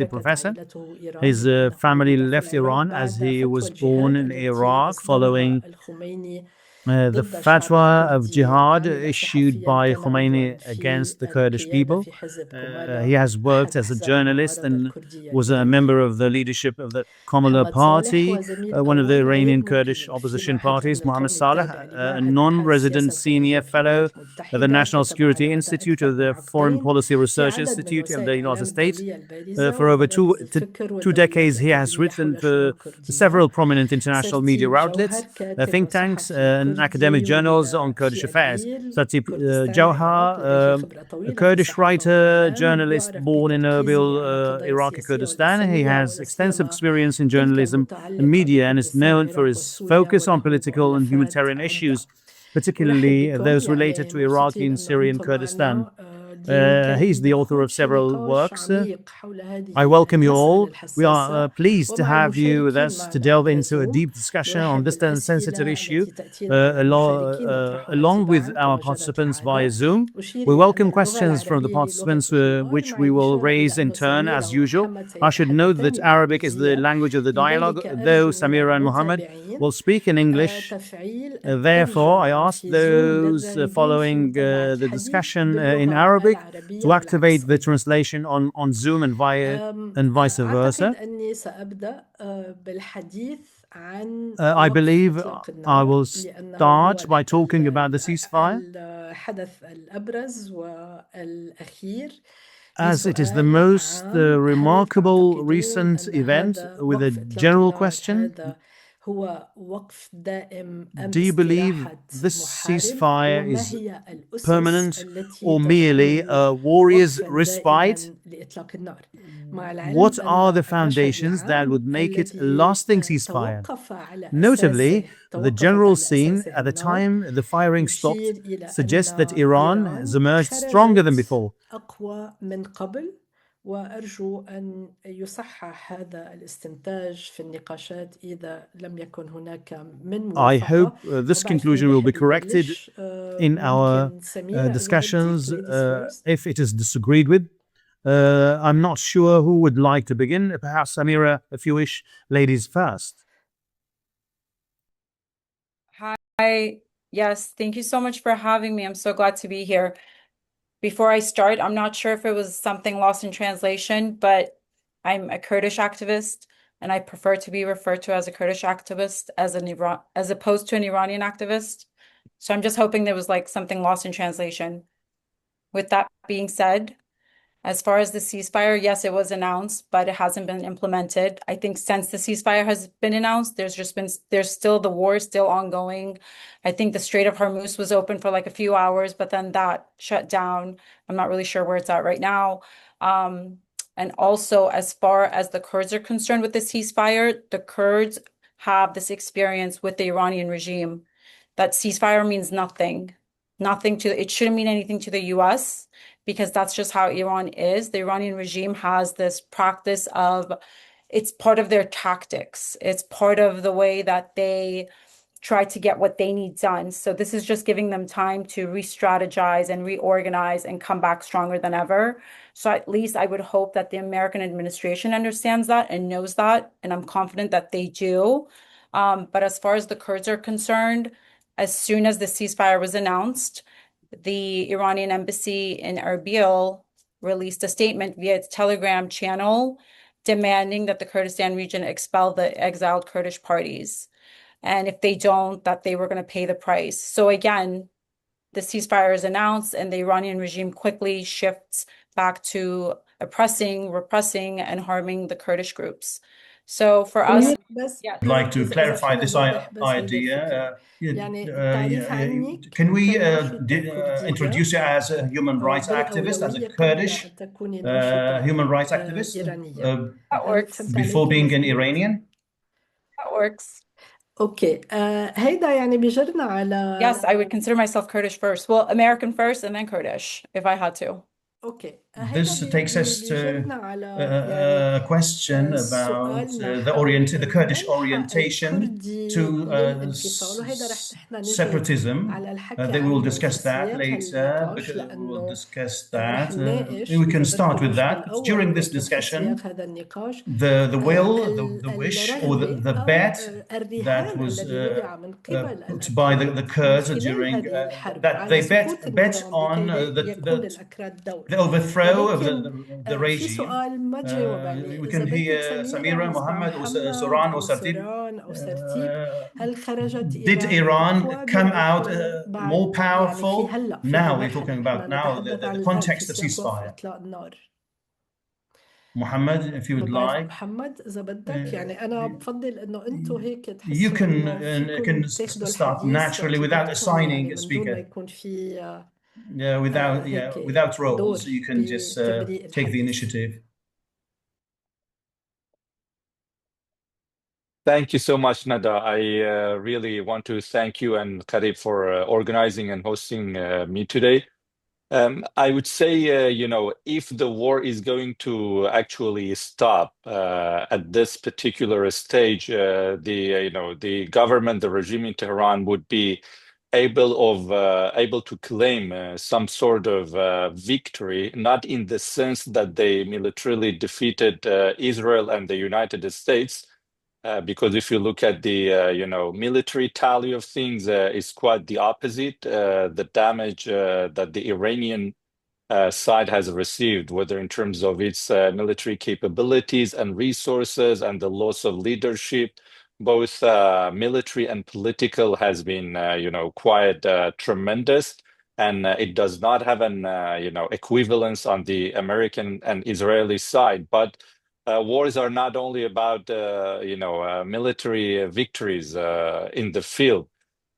university تركت professor. عائلته إيران His لكي نقول family داخل left العراق Iran as بعد he فتوى was born الجهاد in التي Iraq أسلمها following الخميني The ضد الشعب fatwa of الكردي jihad عمل issued صحفيا by كندا Khomeini في against the Kurdish القيادة people. في حزب He كومالا has worked أحد as a أحزاب journalist المعارضة and الكردية was a member الإيرانية. of the leadership of the Kamala محمد صالح Party, هو زميل one of the أول Iranian وعيد Kurdish مقيم في opposition معهد parties. أمن Mohammed القومي Saleh, التابع a لمعهد أبحاث non-resident السياسة الخارجية senior في fellow الولايات at the المتحدة، National كتب على Security مدى Institute أكثر of من the Foreign عقدين Policy في Research عدد من Institute of وسائل the United الإعلام States. الدولية البارزة For over ومراكز الفكر two والدوريات decades, he has الأكاديمية written حول شؤون for كردية. several prominent international media سرتيب outlets, جوهر كاتب think tanks, وصحفي and academic كردي journals ولد on Kurdish في affairs. أربيل Satip كردستان العراق، لديه Jawhar, خبرة a طويلة في Kurdish الصحافة writer, والإعلام، journalist يعرف born in بتركيزه Erbil, على القضايا Iraqi السياسية Kurdistan. He والإنسانية، has ولا extensive سيما experience in تلك journalism and المتعلقة media and is بكردستان known for العراق his وسوريا، focus on وله political and مؤلفات humanitarian عدة. issues, أرحب particularly بكم، those related يعني to Iraqi مبسوطين and أن Syrian أنتم Kurdistan. معنا اليوم كي He's the author نخوض of في several نقاش works. عميق حول I هذه welcome you المسألة all. We are الحساسة، pleased to ومع have you with المشاركين us to معنا delve عبر into a زوم. deep discussion on نرحب this sensitive بالأسئلة issue, التي تأتينا من المشاركين نطرحها along with تباعا our كما جرت participants via العادة. Zoom. أشير We إلى أن welcome اللغة questions from the العربية هي لغة participants, الحوار، which مع we will الإشارة إلى raise in أن turn سميرة as usual. ومحمد I should note سيتحدثان that Arabic is the الإنجليزية. language of the dialogue, لذلك though أرجو من Samira and Mohammed المتابعين will speak in English. تفعيل Therefore, I الترجمة ask في زوم those للراغبين في following متابعة the الحديث discussion in باللغة Arabic العربية to والعكس activate the أيضا. translation on Zoom and vice أعتقد versa. أني سأبدأ بالحديث عن I وقف believe إطلاق I النار، will لأنه هو start by talking about the ceasefire, الحدث الأبرز والأخير as it is the لسؤال most عام: هل remarkable تعتقدون recent أن event هذا with a وقف إطلاق general النار question. هذا هو وقف دائم أم Do you believe استراحة this محارب؟ ceasefire وما is هي الأسس permanent التي or merely تدعم a warrior's وقفا respite? دائما لإطلاق النار؟ مع العلم What أن are the المشهد foundations that would العام make it a الذي lasting ceasefire? توقف على أساسه Notably, the توقفت general على scene أساسه at the النار time the firing stopped يشير إلى suggests that أن Iran has إيران emerged stronger than خرجت before. أقوى من قبل، وأرجو أن يصحح هذا الاستنتاج في النقاشات إذا لم يكن هناك من I hope موافقة. this وبعد conclusion will be الحديث corrected بلش in our ممكن سميرة go ahead take discussions ladies first. if it is disagreed with. I'm not sure who would like to begin. Perhaps Samira, if you wish, ladies first. Hi. Yes, thank you so much for having me. I'm so glad to be here. Before I start, I'm not sure if it was something lost in translation, but I'm a Kurdish activist, and I prefer to be referred to as a Kurdish activist as opposed to an Iranian activist. So I'm just hoping there was like something lost in translation. With that being said, as far as the ceasefire, yes, it was announced, but it hasn't been implemented. I think since the ceasefire has been announced, there's still the war is still ongoing. I think the Strait of Hormuz was open for like a few hours, but then that shut down. I'm not really sure where it's at right now. And also, as far as the Kurds are concerned with the ceasefire, the Kurds have this experience with the Iranian regime. That ceasefire means nothing. It shouldn't mean anything to the US because that's just how Iran is. The Iranian regime has this practice of, it's part of their tactics. It's part of the way that they try to get what they need done. So this is just giving them time to re-strategize and reorganize and come back stronger than ever. So at least I would hope that the American administration understands that and knows that, and I'm confident that they do. But as far as the Kurds are concerned, as soon as the ceasefire was announced, the Iranian embassy in Erbil released a statement via its Telegram channel demanding that the Kurdistan region expel the exiled Kurdish parties. And if they don't, that they were going to pay the price. So again, the ceasefire is announced and the Iranian regime quickly shifts back to oppressing, repressing, and harming the Kurdish groups. So for us, بس yeah. I'd like to إذا clarify فينا this نوضح بس هيدا الفكرة. idea. يعني التعريف عنك Can we كناشطة كردية introduce you as a human rights activist, as a بالأولوية قبل أن Kurdish تكوني ناشطة human rights activist, إيرانية. That هل works. فهمت before عليكي being an مزبوط؟ Iranian? That works. أوكي. هيدا يعني بيجرنا على Yes, I would consider myself Kurdish first. Well, American first and then Kurdish, if I had to. أوكي. هيدا takes us to بيجرنا على يعني a question about سؤالنا the حول Kurdish الملحق orientation to الكردي للانفصال، وهيدا رح نحن نجي separatism. على الحكي That we will عنه في discuss that سياق later. هالنقاش، Because we will لأنه discuss رح that. نناقش We can إذا start بدكم with مش that. بالأول During this ولكن في سياق discussion, هذا النقاش the will, the wish, or الرغبة the أو bet that الرهان was الذي وضع من قبل put by the الأكراد من Kurds خلال during هذه الحرب that على they سقوط bet النظام on لكي يكون the الأكراد دولة. overthrow of ولكن the في regime. سؤال ما جاوب عليه، We إذا can بدك hear سميرة Samira, نسمع Mohammed, or محمد Suran, or أو Sartib. سوران أو سرتيب. هل خرجت Did إيران Iran أقوى من come out قبل more بعد يعني في powerful? هلأ في Now we're هالمرحلة، talking نحن about now نتحدث عن the الآن في context of سياق وقف ceasefire. إطلاق النار. Mohammed, if you ما would بعرف like, محمد إذا بدك، يعني أنا بفضل إنه أنتوا هيك you تحسوا can إنه فيكم تاخدوا start الحديث naturally وقت without بدكم، يعني assigning a من دون ما speaker. يكون في Yeah, هيك without دور roles, you can just بتبريء take the الحديث. initiative. Thank you so much, Nada. I really want to thank you and Karib for organizing and hosting me today. I would say, if the war is going to actually stop at this particular stage, the government, the regime in Tehran would be able to claim some sort of victory, not in the sense that they militarily defeated Israel and the United States. Because if you look at the military tally of things, it's quite the opposite. The damage that the Iranian side has received, whether in terms of its military capabilities and resources and the loss of leadership, both military and political, has been quite tremendous. And it does not have an equivalence on the American and Israeli side, but. Wars are not only about military victories in the field,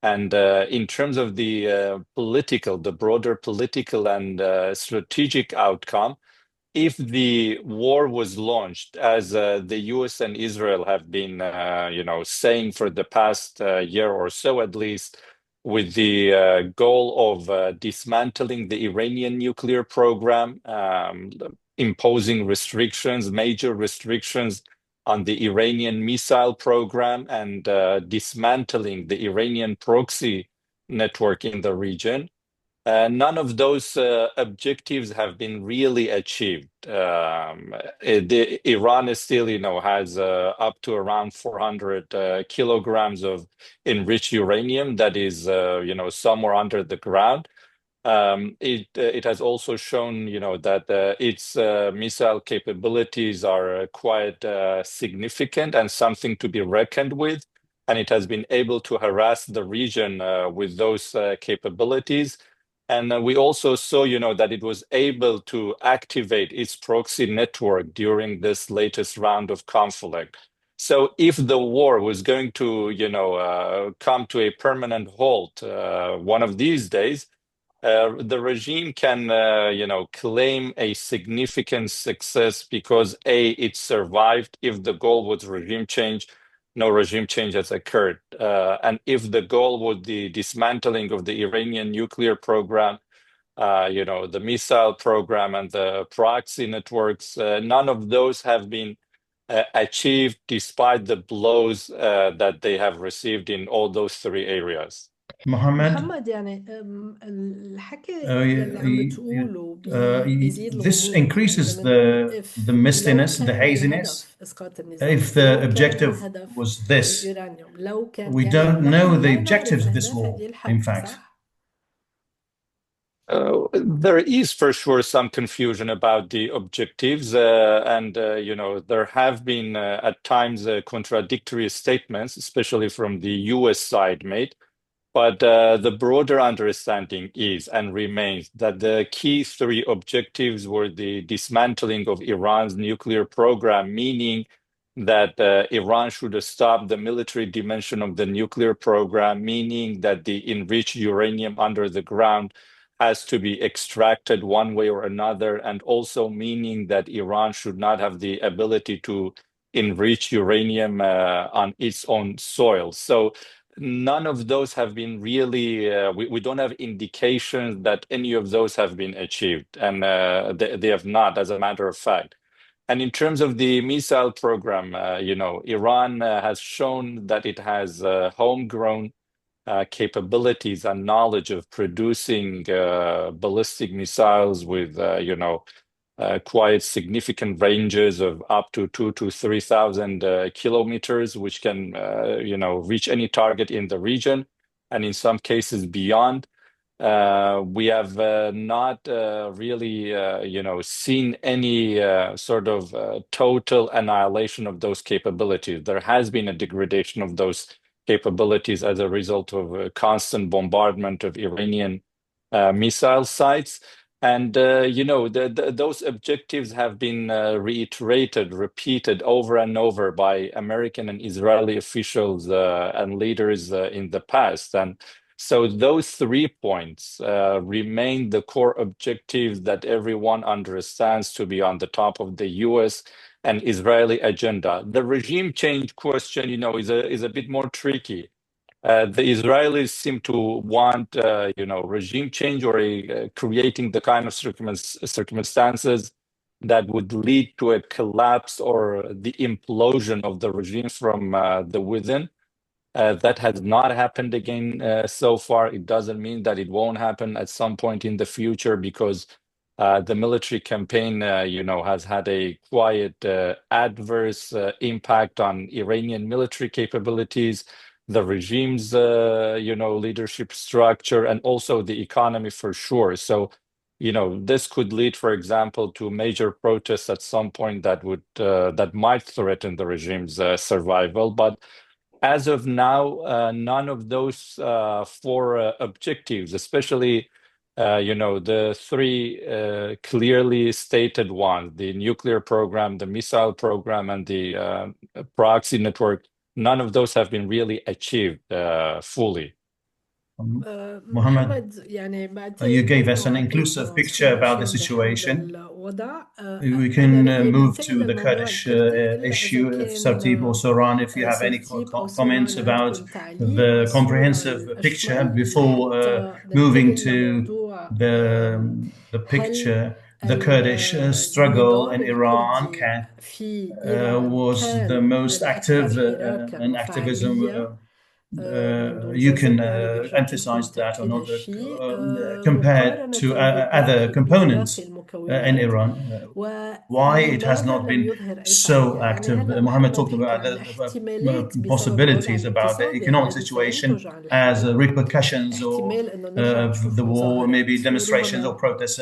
and in terms of the broader political and strategic outcome, if the war was launched, as the U.S. and Israel have been, saying for the past year or so at least, with the goal of dismantling the Iranian nuclear program, imposing restrictions, major restrictions on the Iranian missile program, and dismantling the Iranian proxy network in the region. None of those objectives have been really achieved. Iran is still, has up to around 400 kilograms of enriched uranium that is, somewhere under the ground. It has also shown, that its missile capabilities are quite significant and something to be reckoned with. And it has been able to harass the region with those capabilities. And we also saw, that it was able to activate its proxy network during this latest round of conflict. So if the war was going to, come to a permanent halt one of these days, the regime can, claim a significant success because it survived. If the goal was regime change, no regime change has occurred. And if the goal was the dismantling of the Iranian nuclear program, the missile program and the proxy networks, none of those have been achieved despite the blows that they have received in all those three areas. محمد يعني الحكي يلي عم بتقوله بيزيد this الغموض، increases يعني لما نقول the لو mistiness, the كان haziness. الهدف إسقاط النظام، If the لو كان objective الهدف was this, اليورانيوم، لو كان we يعني don't نحن know the ما objectives نعرف of this أهداف war, هذه in الحرب، fact. صح؟ There is for sure some confusion about the objectives, and there have been at times contradictory statements, especially from the US side made. But the broader understanding is and remains that the key three objectives were the dismantling of Iran's nuclear program, meaning that Iran should stop the military dimension of the nuclear program, meaning that the enriched uranium under the ground has to be extracted one way or another, and also meaning that Iran should not have the ability to enrich uranium on its own soil. So none of those have been really, we don't have indications that any of those have been achieved. And they have not, as a matter of fact. And in terms of the missile program, Iran has shown that it has homegrown capabilities and knowledge of producing ballistic missiles with, quite significant ranges of up to 2,000 to 3,000 kilometers, which can, reach any target in the region, and in some cases beyond. We have not really, seen any sort of total annihilation of those capabilities. There has been a degradation of those capabilities as a result of constant bombardment of Iranian missile sites. And, those objectives have been repeated over and over by American and Israeli officials and leaders in the past. And so those 3 points remain the core objectives that everyone understands to be on the top of the US and Israeli agenda. The regime change question, is a bit more tricky. The Israelis seem to want, regime change or creating the kind of circumstances that would lead to a collapse or the implosion of the regime from the within. That has not happened again so far. It doesn't mean that it won't happen at some point in the future, because the military campaign, has had a quite adverse impact on Iranian military capabilities, the regime's, leadership structure, and also the economy for sure. So, this could lead, for example, to major protests at some point that might threaten the regime's survival. But as of now, none of those 4 objectives, especially, the 3 clearly stated ones, the nuclear program, the missile program, and the proxy network, none of those have been really achieved fully. Mohammed, يعني you بعتقد gave us an إنه inclusive أعطيت picture about the صورة شاملة situation. بهذا الوضع. We أنا can رأيي move بنتقل to the للموضوع Kurdish الكردي إلا إذا issue. If كان Sartib or Soran, if you have any سرتيب أو comments سوران about عندكم تعليق the على الصورة comprehensive picture الأشمل before لحتى moving ننتقل to لموضوع the هل picture, the Kurdish struggle النضال in Iran الكردي في إيران was the كان most الأكثر active حراكا and activism. وفاعلية منذ You can جزء. يعني بإمكانكم emphasize that or تأكيد not هالشيء compared مقارنة to other بباقي components in المكونات. Iran. Why it has ولماذا not لم been يظهر أي so فعالية؟ يعني active? هلا Mohammed محمد talked حكى about عن احتمالات the بسبب الوضع possibilities about the الاقتصادي economic الحادث situation وينتج عن as الحرب، repercussions or احتمال إنه نرجع of نشوف the war, maybe مظاهرات demonstrations or وربما protests.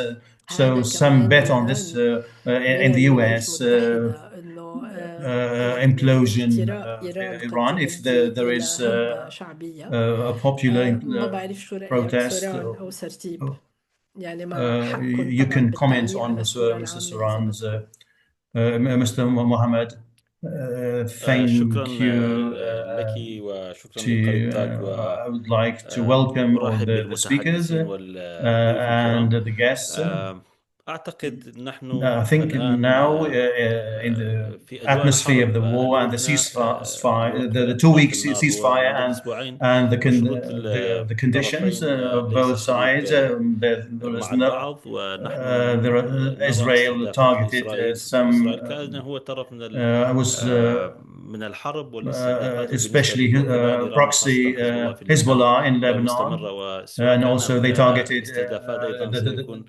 So هذا some كمان bet on this يهان من in the الولايات US المتحدة إنه يعني implosion اجتراء إيران قد Iran if يؤدي there إلى is هبة شعبية. a popular ما بعرف شو رأيك protest. سوران أو سرتيب، يعني مع حقكم You طبعا can comment بالتعليق on على الصورة Mr. العامة إذا Saran's بدكم. Mr. Mohammed. شكرا Thank you لك وشكرا to لقريب تاك I would like to welcome all وأرحب the speakers بالمتحدثين والضيوف and الكرام. the guests. أعتقد نحن I think الآن now in the في أجواء atmosphere of الحرب the war and the أدركنا ceasefire, the إطلاق 2 week النار هو ceasefire لمدة أسبوعين and وشروط the conditions الطرفين of ليس both قريب sides. There is مع no البعض ونحن نرى Israel استهدافات targeted لإسرائيل some كأنه هو طرف was من الحرب والاستهدافات بالنسبة especially لإيران proxy وخاصة حزب الله في لبنان Hezbollah in Lebanon, مستمرة، وسواء and كان also they هناك targeted استهدافات أيضا سيكون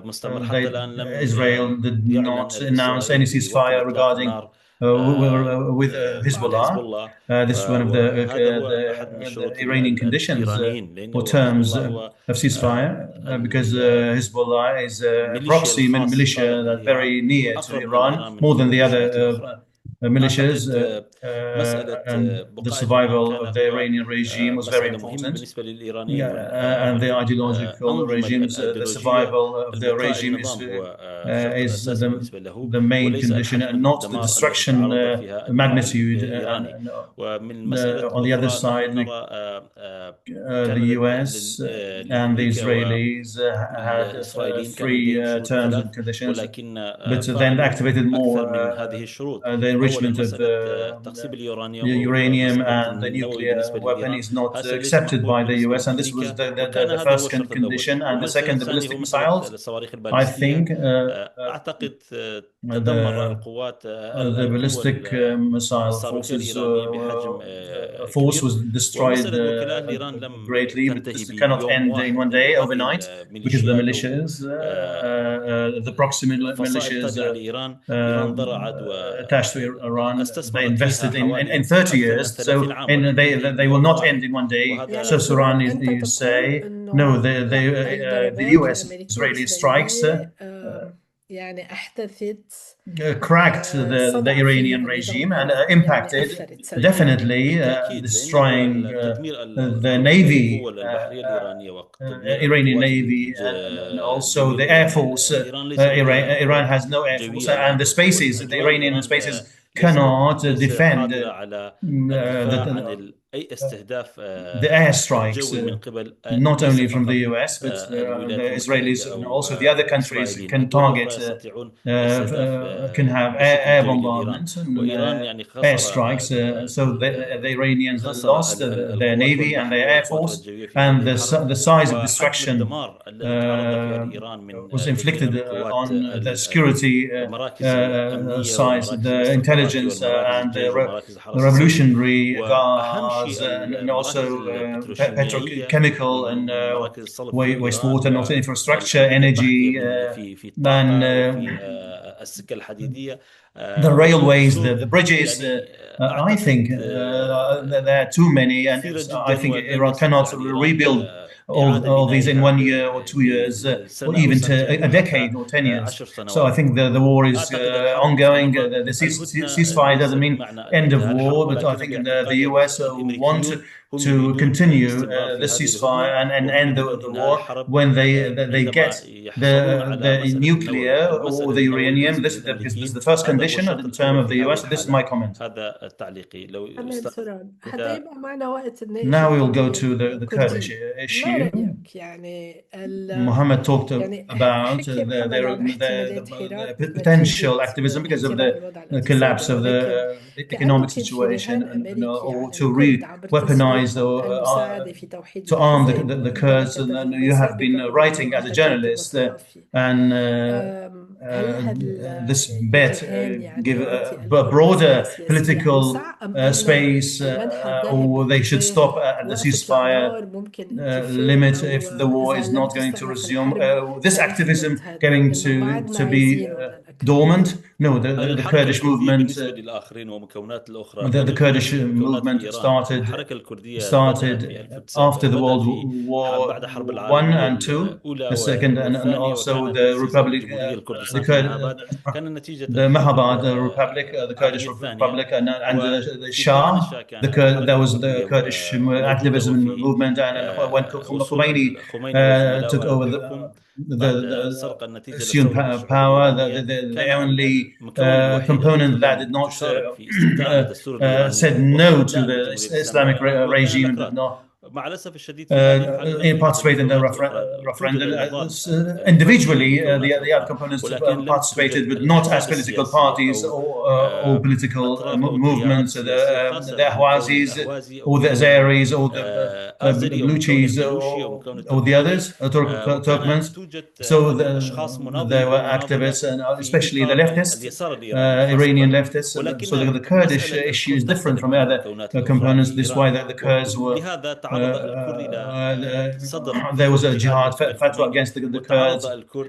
مستمر. حتى الآن لم Israel did يعلن not announce any الإسرائيلي بوقف ceasefire إطلاق regarding النار with مع حزب Hezbollah. الله، This is one of وهذا هو أحد من the الشروط Iranian conditions الإيرانيين، or لأنه حزب terms الله هو of ceasefire, because Hezbollah is a الميليشيا proxy الخاصة militia that's لإيران، very near to أقرب Iran لإيران more من than the الميليشيات other الأخرى. militias, أعتقد مسألة and the بقاء لبنان survival كان of the هو Iranian regime was very مسألة مهمة important. بالنسبة للإيرانيين And the ideological والأنظمة regimes, the الأيديولوجية. survival of the البقاء regime النظام هو الشرط is الأساسي بالنسبة له، the main وليس condition and الحجم not the الدمار الذي destruction تعرض فيها النظام magnitude. الإيراني. ومن المسألة On the other الأخرى side, نحن نرى the US and the Israelis had للإسرائيليين كان three لديهم شروط terms and ثلاث conditions, ولكن but then فعلوا activated more أكثر من هذه الشروط. the أولا enrichment of مسألة تقسيم اليورانيوم uranium ومسألة and the النووي nuclear بالنسبة weapon لإيران. is not هذا ليس accepted مقبول by the بالنسبة US, and this was لأمريكا، the وكان هذا هو first الشرط الأول. condition. And the والمسألة second, the الثانية هو ballistic مسألة missiles. الصواريخ I البالستية. think أعتقد تدمر القوات the القوة ballistic missile الصاروخية forces الإيرانية بحجم force كبير. was destroyed ومسألة الوكلاء لإيران لم greatly, but تنتهي this cannot بيوم end in واحد، one لأنه day, هذه overnight, because the الميليشيات أو militias, the proxy فصائل militias تابعة لإيران، إيران ضرعت attached to Iran. They واستثمرت فيها invested in حوالي 30 أكثر من years, 30 so عام، and ولم تنتهي they will بيوم not واحد. end in one day. وهذا So سوران، Suran, أنت you تقول say no. أنه The الضربات US الأمريكية Israeli strikes الإسرائيلية يعني أحدثت cracked the صدع في Iranian النظام regime and الإيراني، يعني impacted أثرت سلبا. definitely بالتأكيد، destroying لأنه تدمير the Navy, القوة البحرية الإيرانية وتدمير Iranian القوات Navy, and also the الجوية Air Force. إيران ليس لديها Iran قوات has no Air Force, جوية and the ناطقة، spaces, the والأجواء Iranian إيران spaces cannot ليس defend قادرة على الدفاع عن أي استهداف the airstrikes, جوي من قبل not ليس only from the فقط US, but الولايات the Israelis المتحدة and أو also the other countries الإسرائيليين. can الدول target, الأخرى يستطيعون استهداف can have بشكل air جوي لإيران. bombardment and وإيران يعني airstrikes. So the Iranians lost their القوات Navy and their والبحرية Air والقوات Force, الجوية في and هذه الحرب. the size of وحجم destruction الدمار الذي تعرض فيها لإيران من was تدمير inflicted القوات on the security المراكز الأمنية size, والمراكز the الاستخباراتية intelligence والمراكز and الجيش ومراكز the الحرس الثوري. revolutionary وأهم guards, شيء and المراكز also البتروشيميائية petrochemical and ومراكز الصلب في إيران wastewater and also infrastructure, والبنية التحتية energy, في and الطاقة وفي السكة الحديدية the railways, والجسور. the bridges. يعني I think أعتقد there are too many, and كثيرة I جدا، think ولن Iran cannot يستطيع الإيران rebuild إعادة all these in بنائها 1 year or 2 years, or بسنة أو even to سنتين a أو حتى decade or 10 years. 10 So I سنوات. think the war is أعتقد الحرب ongoing. مستمرة. The الهدنة ceasefire doesn't ليس mean بمعنى end of انتهاء الحرب، war, but I ولكن think the باعتقادي US want الأمريكيون هم to يريدون continue الاستمرار في the هذه ceasefire الهدنة، and وهم end يريدون the إنهاء war الحرب when they عندما get يحصلون على the مسألة النووي. nuclear or المسألة the النووي uranium. بالنسبة This is للأمريكيين the first هذا هو condition at الشرط the term الأول of في the هذه US. This is الحالة. my comment. هذا تعليقي. لو تمام أستاذ سوران، حتى إذا يبقى معنا وقت نناقش Now we'll go to القضية the Kurdish الكردية. ما issue. رأيك؟ يعني Mohammed talked يعني about حكي محمد عن احتمالات حراك the نتيجة potential activism because of احتراق الوضع the collapse الاقتصادي، of ولكن the economic كأنه كان في situation, رهان and أمريكي or على to الكرد عبر weaponize تصريح المساعدة في توحيد to arm الأحزاب the Kurds. وممتلكات And you have been السابقة writing بأنه as a التكاتف journalist, الصحفي. and هل this bet الاتهام يعني give يعطي a الكرد مساحة broader سياسية political أوسع، أم أن space, المنحى الذهب or they should باتجاه stop at the وقفة ceasefire الأنظار ممكن انتفاء، limit أو if the war إذا is لم not going to تستأنف resume? الحرب This سيحدث activism هذا، going إنه بعدنا to be عايزين وضع الأكراد. dormant? No, the الحركة Kurdish الكردية movement, بالنسبة للآخرين ومكونات الأخرى the غير Kurdish المكونات في movement إيران. الحركة الكردية بدأت في after the بدأ World في War بعد حرب One العالمية and Two, الأولى the second, and والثانية، also وكان the تأسيس Republic, الجمهورية the الكردستان في Kurd, مهاباد كان نتيجة the الحرب Mahabad Republic, the Kurdish العالمية الثانية. Republic, and the وفي زمن Shah. الشاه كانت الحركة There was الكردية the Kurdish موجودة، activism وفي movement, and when Khomeini الخميني وزملائه took على over الحكم بعد the سرقة النتيجة assumed للثورة الشعوبية power, الإيرانية، the كان only المكون الوحيد التي component that did لم not تشارك في استخدام الدستور الإيراني said no to وقيام the بجمهورية الإسلام Islamic إيران هو كان regime and did الأكراد. not مع الأسف الشديد في هذه الحالة لم توجد participate in the المكونات الأخرى. توجد referendum. النضال Individually, المكونات the other الأخرى، components ولكن لم participated, توجد but not as الأحزاب political السياسية parties أو or political أطراف أو تيارات movements. سياسية خاصة The بمكون Ahwazis, الأهوازي أو or the مكون Azeris, or the الآذري أو مكون Baluchis, البلوشي أو مكون or the التركماني. others, وكان Turkmens. توجد So أشخاص there مناضلين were ومناضلة activists, and في especially the إطار leftists, اليسار الإيراني Iranian خاصة. leftists. ولكن So the Kurdish مسألة issue is الكرد different تختلف from عن other المكونات الأخرى components. في This is إيران، why the Kurds were. ولهذا تعرض الكرد إلى صدر There was a اضطهاد من jihad قبل fatwa خميني، against the وتعرض Kurds. الكرد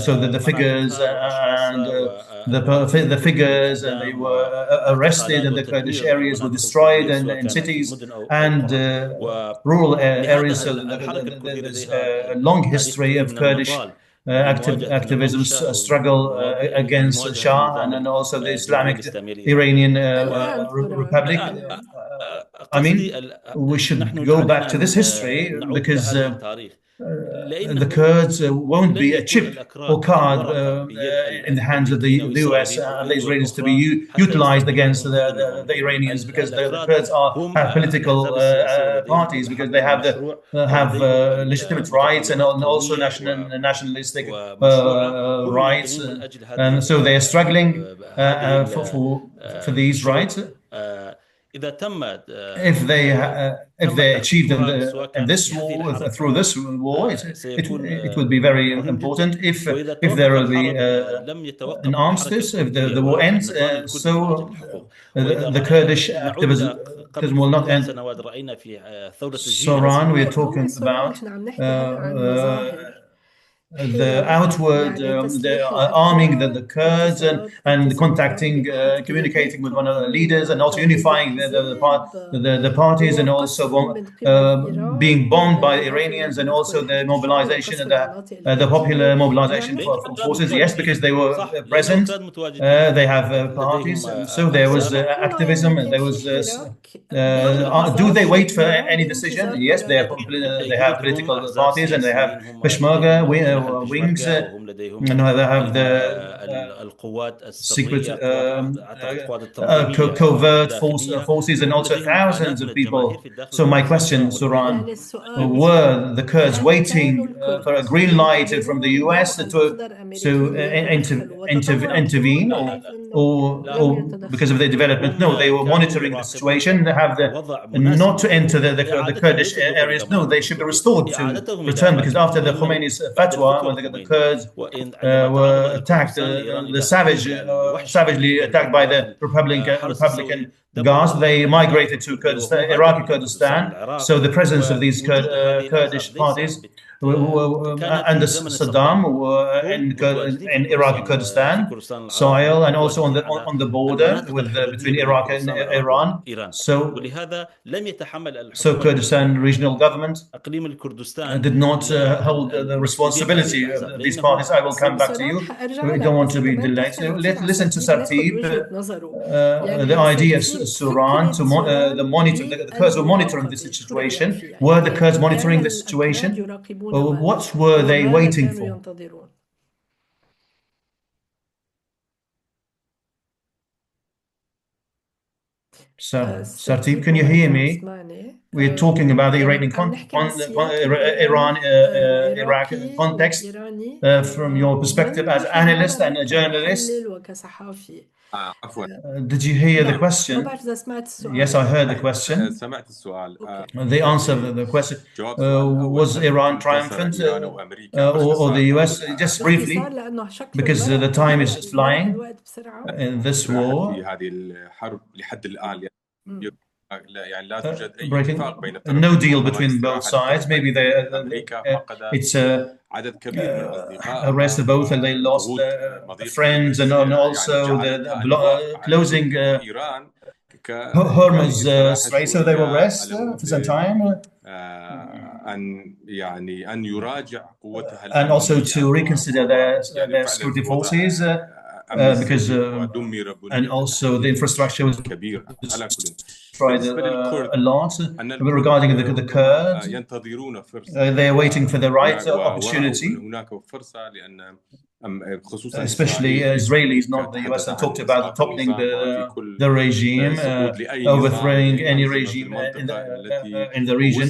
So the figures مناطقها and وأشخاصها والمواطنين the الكرد figures, and they للإعدام were arrested, والاعتقالات and the Kurdish وتدمير areas were المناطق destroyed, الكردية and سواء in كانت في cities المدن أو and القرى. rural ولهذا areas. So الحركة الكردية there's لديها a long تاريخ history طويل of من Kurdish النضال لمواجهة نظام activism, الشاه أو struggle against لمواجهة Shah, and النظام then also the الجمهورية Islamic الإسلامية الإيراني. Iranian الآن سوران، Republic. I قصدي mean, we should نحن go back علينا to this أن history نعود إلى because هذا التاريخ. the Kurds won't be a chip or card in the hands of the US and the Israelis to be utilized against the Iranians, because the Kurds have political parties, because they have legitimate rights and also nationalistic rights, and so they are struggling for these rights. If they achieve them in this war, through this war, it will be very important. If there will be an armistice, if the war ends, so the Kurdish activism will not end. Soran, we are talking about the outward, the arming the Kurds and contacting, communicating with one of the leaders, and also unifying the parties, and also being bombed by Iranians, and also the mobilization and the popular mobilization for forces. Yes, because they were present. They have parties, so there was activism, and there was. Do they wait for any decision? Yes, they have political parties, and they have Peshmerga wings, and they have the secret covert forces, and also thousands of people. So my question, Suran, were the Kurds waiting for a green light from the US to intervene, or because of their development? No, they were monitoring the situation. They have not to enter the Kurdish areas. No, they should be restored to return, because after the Khomeini's fatwa, when the Kurds were attacked, savagely attacked by the Republican Guards, they migrated to Kurdistan, Iraqi Kurdistan. So the presence of these Kurdish parties under Saddam in Iraqi Kurdistan soil, and also on the border between Iraq and Iran. So Kurdistan regional government did not hold the responsibility of these parties. I will come back to you. We don't want to be delayed. So let's listen to Sartib. The idea of Suran to the Kurds were monitoring the situation. Were the Kurds monitoring the situation? What were they waiting for? So, Sartib, can you hear me? We're talking about the Iraq context from your perspective as analyst and a journalist. Did you hear the question? Yes, I heard the question. The answer to the question, was Iran triumphant or the US? Just briefly, because the time is flying in this war. No deal between both sides. Maybe it's arrest of both, and they lost friends, and also the closing Hormuz Strait, so they will rest for some time. And also to reconsider their security forces, because and also the infrastructure was destroyed a lot. Regarding the Kurds, they're waiting for the right opportunity. Especially Israelis, not the US, have talked about toppling the regime, overthrowing any regime in the region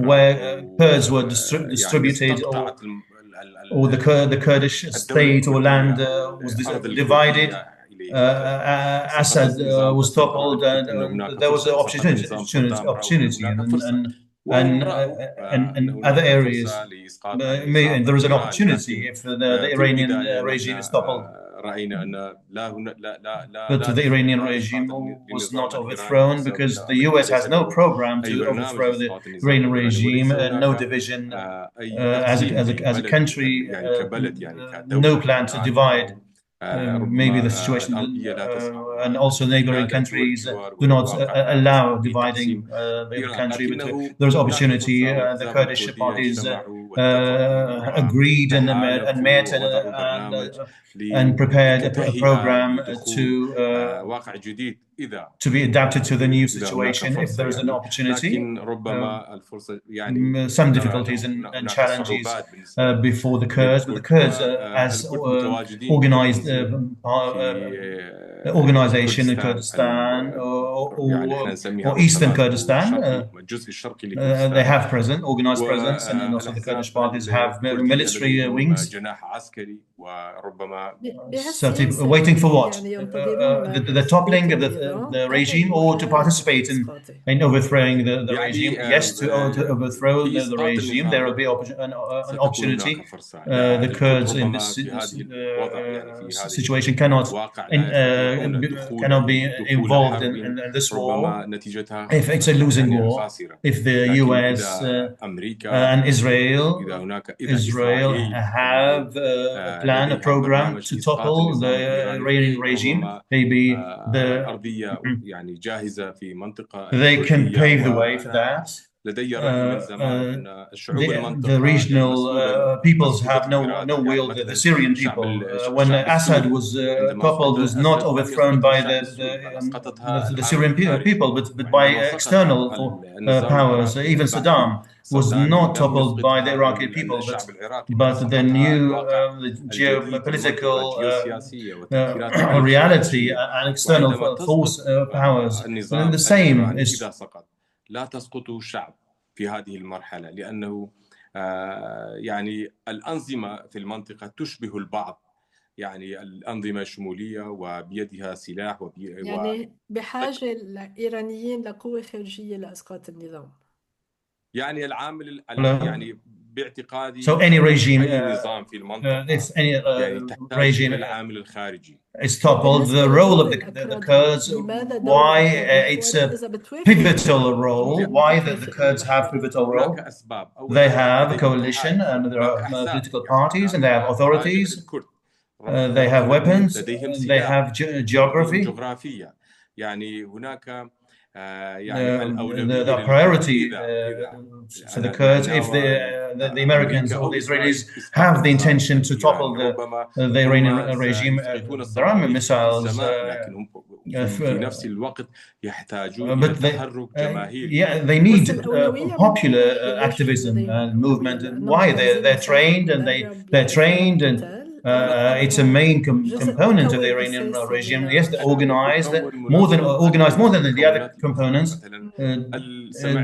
where Kurds were distributed, or the Kurdish state or land was divided. Assad was toppled, and there was an opportunity, and other areas. There is an opportunity if the Iranian regime is toppled. But the Iranian regime was not overthrown, because the US has no program to overthrow the Iranian regime, no division as a country, no plan to divide. Maybe the situation, and also neighboring countries do not allow dividing the country. But there's opportunity. The Kurdish parties agreed and met and prepared a program to be adapted to the new situation if there is an opportunity. Some difficulties and challenges before the Kurds, but the Kurds as organized organization in Kurdistan or Eastern Kurdistan, they have organized presence, and also the Kurdish parties have military wings. Waiting for what? The toppling of the regime, or to participate in overthrowing the regime? Yes, to overthrow the regime. There will be an opportunity. The Kurds in this situation cannot be involved in this war if it's a losing war. If the US and Israel have a plan, a program to topple the Iranian regime, maybe they can pave the way for that. The regional peoples have no will. The Syrian people, when Assad was toppled, was not overthrown by the Syrian people, but by external powers. Even Saddam was not toppled by the Iraqi people, but the new geopolitical reality and external force powers. And the same is. في هذه المرحلة لأنه يعني الأنظمة في المنطقة تشبه البعض، يعني الأنظمة الشمولية وبيدها سلاح يعني بحاجة الإيرانيين لقوة خارجية لإسقاط النظام. يعني العامل يعني باعتقادي so any regime أي نظام في المنطقة يعني تحتاج إلى العامل الخارجي. Is toppled, the role of the Kurds, why it's a pivotal role, why the Kurds have pivotal role. They have a coalition and there are political parties and they have authorities, they have weapons, they have geography. The priority for the Kurds, if the Americans or the Israelis have the intention to topple the Iranian regime, there are missiles. But they need popular activism and movement. Why? They're trained and they're trained and it's a main component of the Iranian regime. Yes, they're organized more than the other components.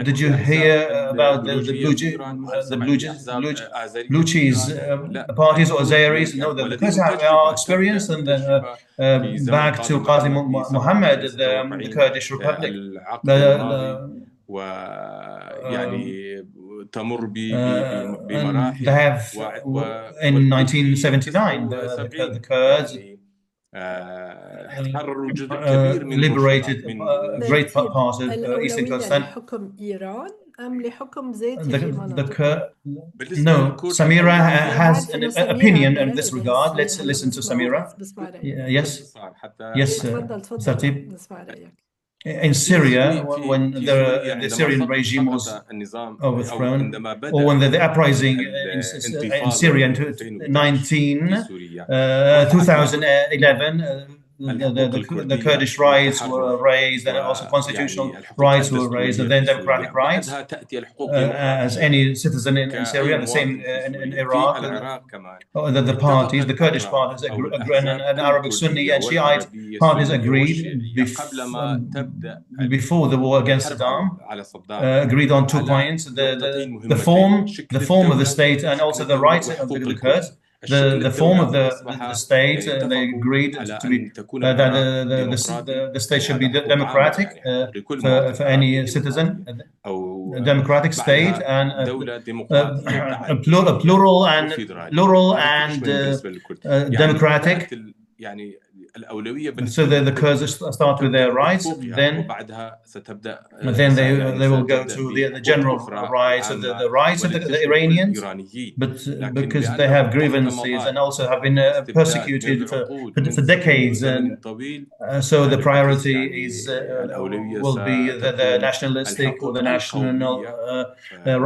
Did you hear about the blue cheese parties or Azeris? No, the Kurds are experienced, and back to Qazi Muhammad, the Kurdish Republic. تمر they have in 1979 the Kurds liberated a great part of Eastern Kurdistan. لحكم إيران أم لحكم ذاتي في مناطق؟ No, Samira has an opinion in this regard. Let's listen to Samira. Yes, Satib. In Syria, when the Syrian regime was overthrown, or when the uprising in Syria in 2011, the Kurdish rights were raised, and also constitutional rights were raised, and then democratic rights, as any citizen in Syria, the same in Iraq. The parties, the Kurdish parties, and Arabic Sunni and Shiite parties agreed before the war against Saddam, agreed on 2 points: the form of the state, and also the rights of the Kurds. The form of the state, they agreed to be that the state should be democratic for any citizen, a democratic state, and a plural and democratic. So the Kurds start with their rights, then they will go to the general rights of the rights of the Iranians, but because they have grievances and also have been persecuted for decades, and so the priority will be the nationalistic or the national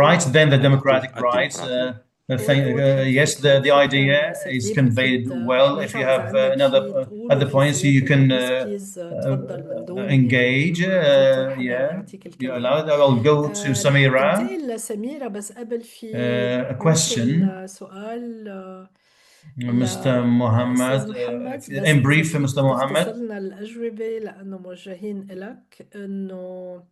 rights, then the democratic rights. Yes, the idea is conveyed well. If you have other points, you can engage. Yeah, you're allowed. I'll go to Samira. انتقل لسميرة بس قبل في A question, ممكن سؤال Mr. Mohammed. لأستاذ محمد بس In إذا brief, فيك Mr. Mohammed. تختصر لنا الأجوبة لأنه موجهين إلك إنه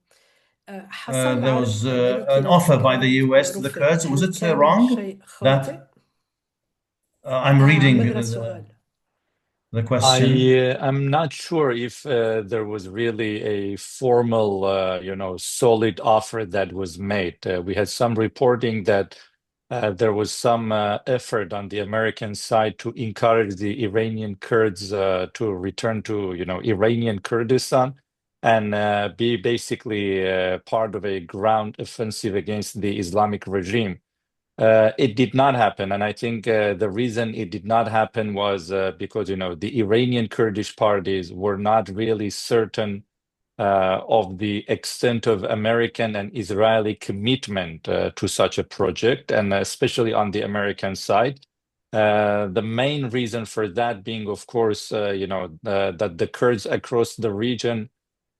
حصل There عرض was أمريكي an offer by the US للفكرة to the ورفض. Kurds. Was هل it كان wrong? شيء خاطئ؟ That I'm reading عم بقرأ السؤال. the question. I'm not sure if there was really a formal, solid offer that was made. We had some reporting that there was some effort on the American side to encourage the Iranian Kurds to return to, Iranian Kurdistan and be basically part of a ground offensive against the Islamic regime. It did not happen, and I think the reason it did not happen was because the Iranian Kurdish parties were not really certain of the extent of American and Israeli commitment to such a project, and especially on the American side. The main reason for that being, of course, that the Kurds across the region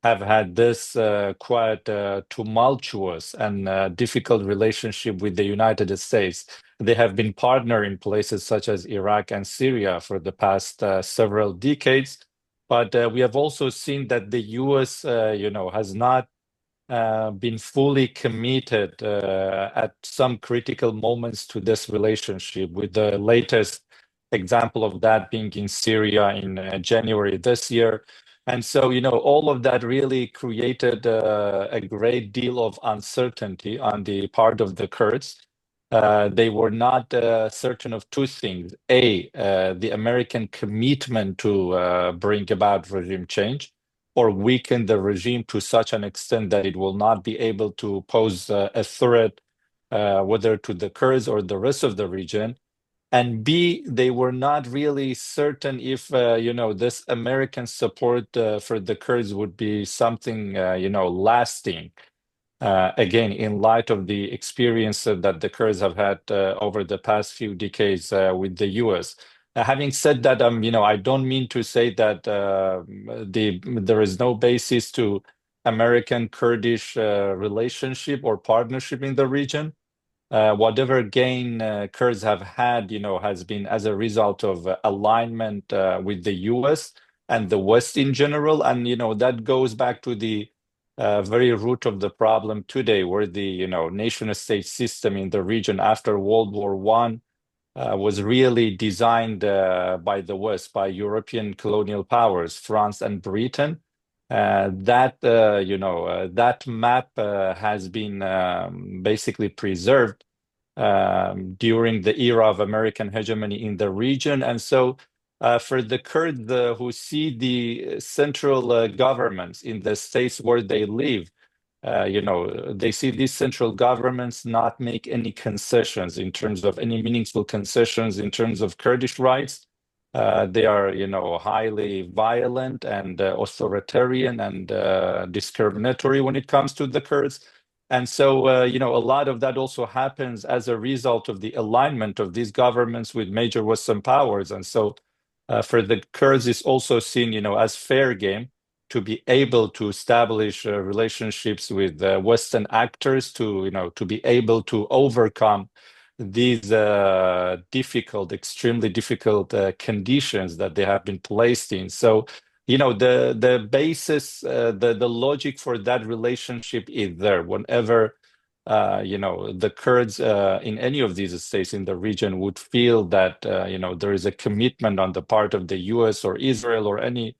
have had this quite tumultuous and difficult relationship with the United States. They have been partner in places such as Iraq and Syria for the past several decades. But we have also seen that the US, has not been fully committed at some critical moments to this relationship, with the latest example of that being in Syria in January this year. And so, all of that really created a great deal of uncertainty on the part of the Kurds. They were not certain of two things. The American commitment to bring about regime change or weaken the regime to such an extent that it will not be able to pose a threat, whether to the Kurds or the rest of the region. And B, they were not really certain if, this American support for the Kurds would be something, lasting. Again, in light of the experience that the Kurds have had over the past few decades with the US. Having said that, I don't mean to say that there is no basis to American-Kurdish relationship or partnership in the region. Whatever gain Kurds have had, has been as a result of alignment with the US and the West in general. And, that goes back to the very root of the problem today, where the, nation-state system in the region after World War I was really designed by the West, by European colonial powers, France and Britain. That map has been basically preserved during the era of American hegemony in the region. And so for the Kurds who see the central governments in the states where they live, they see these central governments not make any concessions in terms of any meaningful concessions in terms of Kurdish rights. They are, highly violent and authoritarian and discriminatory when it comes to the Kurds. And so, a lot of that also happens as a result of the alignment of these governments with major Western powers. And so, for the Kurds, it's also seen, as fair game to be able to establish relationships with Western actors to be able to overcome these extremely difficult conditions that they have been placed in. So, the basis, the logic for that relationship is there. Whenever, the Kurds in any of these states in the region would feel that, there is a commitment on the part of the US or Israel or any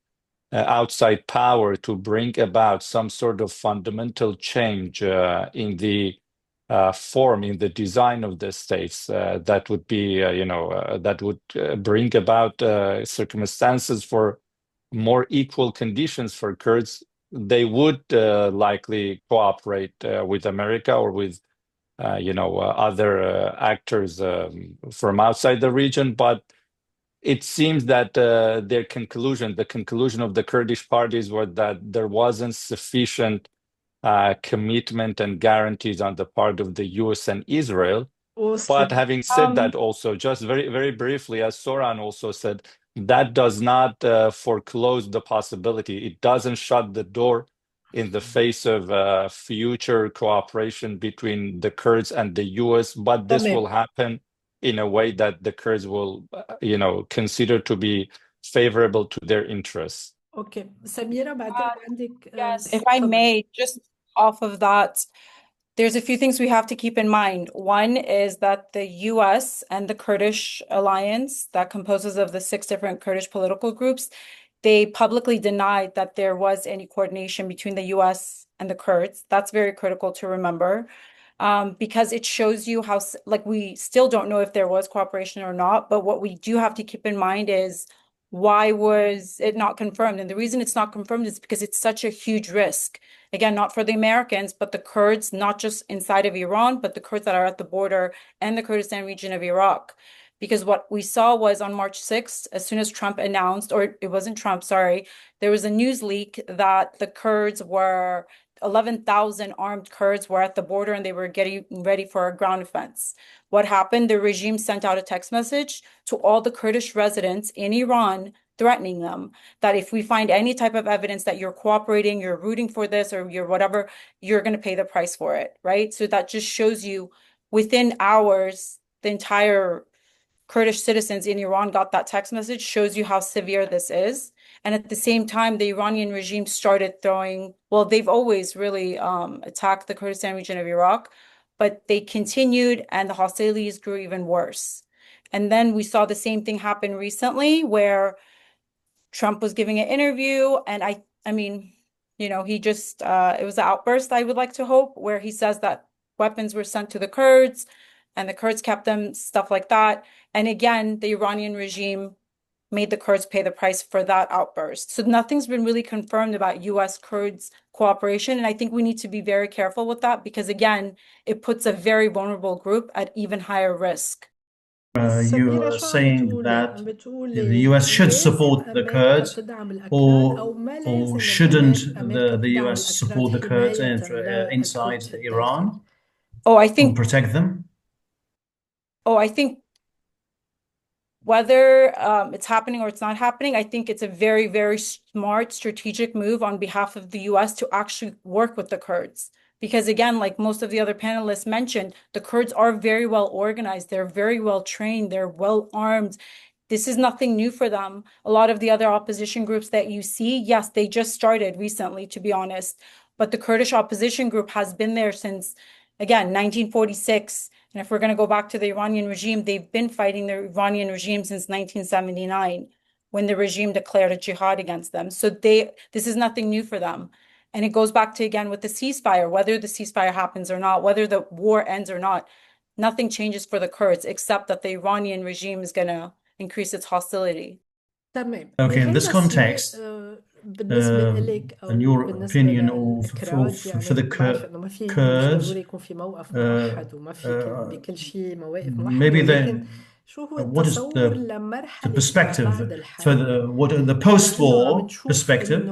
outside power to bring about some sort of fundamental change in the form, in the design of the states that would be, that would bring about circumstances for more equal conditions for Kurds, they would likely cooperate with America or with, other actors from outside the region. But it seems that the conclusion of the Kurdish parties was that there wasn't sufficient commitment and guarantees on the part of the US and Israel But وصلت. having said that, also, just very, very briefly, as Soran also said, that does not foreclose the possibility. It doesn't shut the door in the face of future cooperation between the Kurds and the US, but this will تمام. happen in a way that the Kurds will, consider to be favorable to their interests. اوكي سميرة بعدين عندك Yes, if I تفضل. may, just off of that, there's a few things we have to keep in mind. One is that the US and the Kurdish alliance that composes of the 6 different Kurdish political groups, they publicly denied that there was any coordination between the US and the Kurds. That's very critical to remember, because it shows you how, like, we still don't know if there was cooperation or not, but what we do have to keep in mind is why was it not confirmed? And the reason it's not confirmed is because it's such a huge risk. Again, not for the Americans, but the Kurds, not just inside of Iran, but the Kurds that are at the border and the Kurdistan region of Iraq. Because what we saw was on March 6th, as soon as Trump announced, or it wasn't Trump, sorry, there was a news leak that the Kurds were 11,000 armed Kurds were at the border and they were getting ready for a ground offense. What happened? The regime sent out a text message to all the Kurdish residents in Iran, threatening them that if we find any type of evidence that you're cooperating, you're rooting for this, or you're whatever, you're going to pay the price for it, right? So that just shows you within hours, the entire Kurdish citizens in Iran got that text message, shows you how severe this is. And at the same time, the Iranian regime started throwing, well, they've always really attacked the Kurdistan region of Iraq, but they continued and the hostilities grew even worse. And then we saw the same thing happen recently where Trump was giving an interview and I mean, he just, it was an outburst, I would like to hope, where he says that weapons were sent to the Kurds and the Kurds kept them, stuff like that. And again, the Iranian regime made the Kurds pay the price for that outburst. So nothing's been really confirmed about US Kurds cooperation. And I think we need to be very careful with that because again, it puts a very vulnerable group at even higher risk. You are saying that the US should support the Kurds, or shouldn't the US support the Kurds inside Iran to protect them? I think whether it's happening or it's not happening, I think it's a very, very smart strategic move on behalf of the US to actually work with the Kurds. Because again, like most of the other panelists mentioned, the Kurds are very well organized. They're very well trained. They're well armed. This is nothing new for them. A lot of the other opposition groups that you see, yes, they just started recently, to be honest. But the Kurdish opposition group has been there since, again, 1946. And if we're going to go back to the Iranian regime, they've been fighting the Iranian regime since 1979, when the regime declared a jihad against them. So this is nothing new for them. And it goes back to, again, with the ceasefire, whether the ceasefire happens or not, whether the war ends or not, nothing changes for the Kurds, except that the Iranian regime is going to increase its hostility. Okay, in this context, in your opinion, for the Kurds, maybe what is the perspective for the post-war perspective?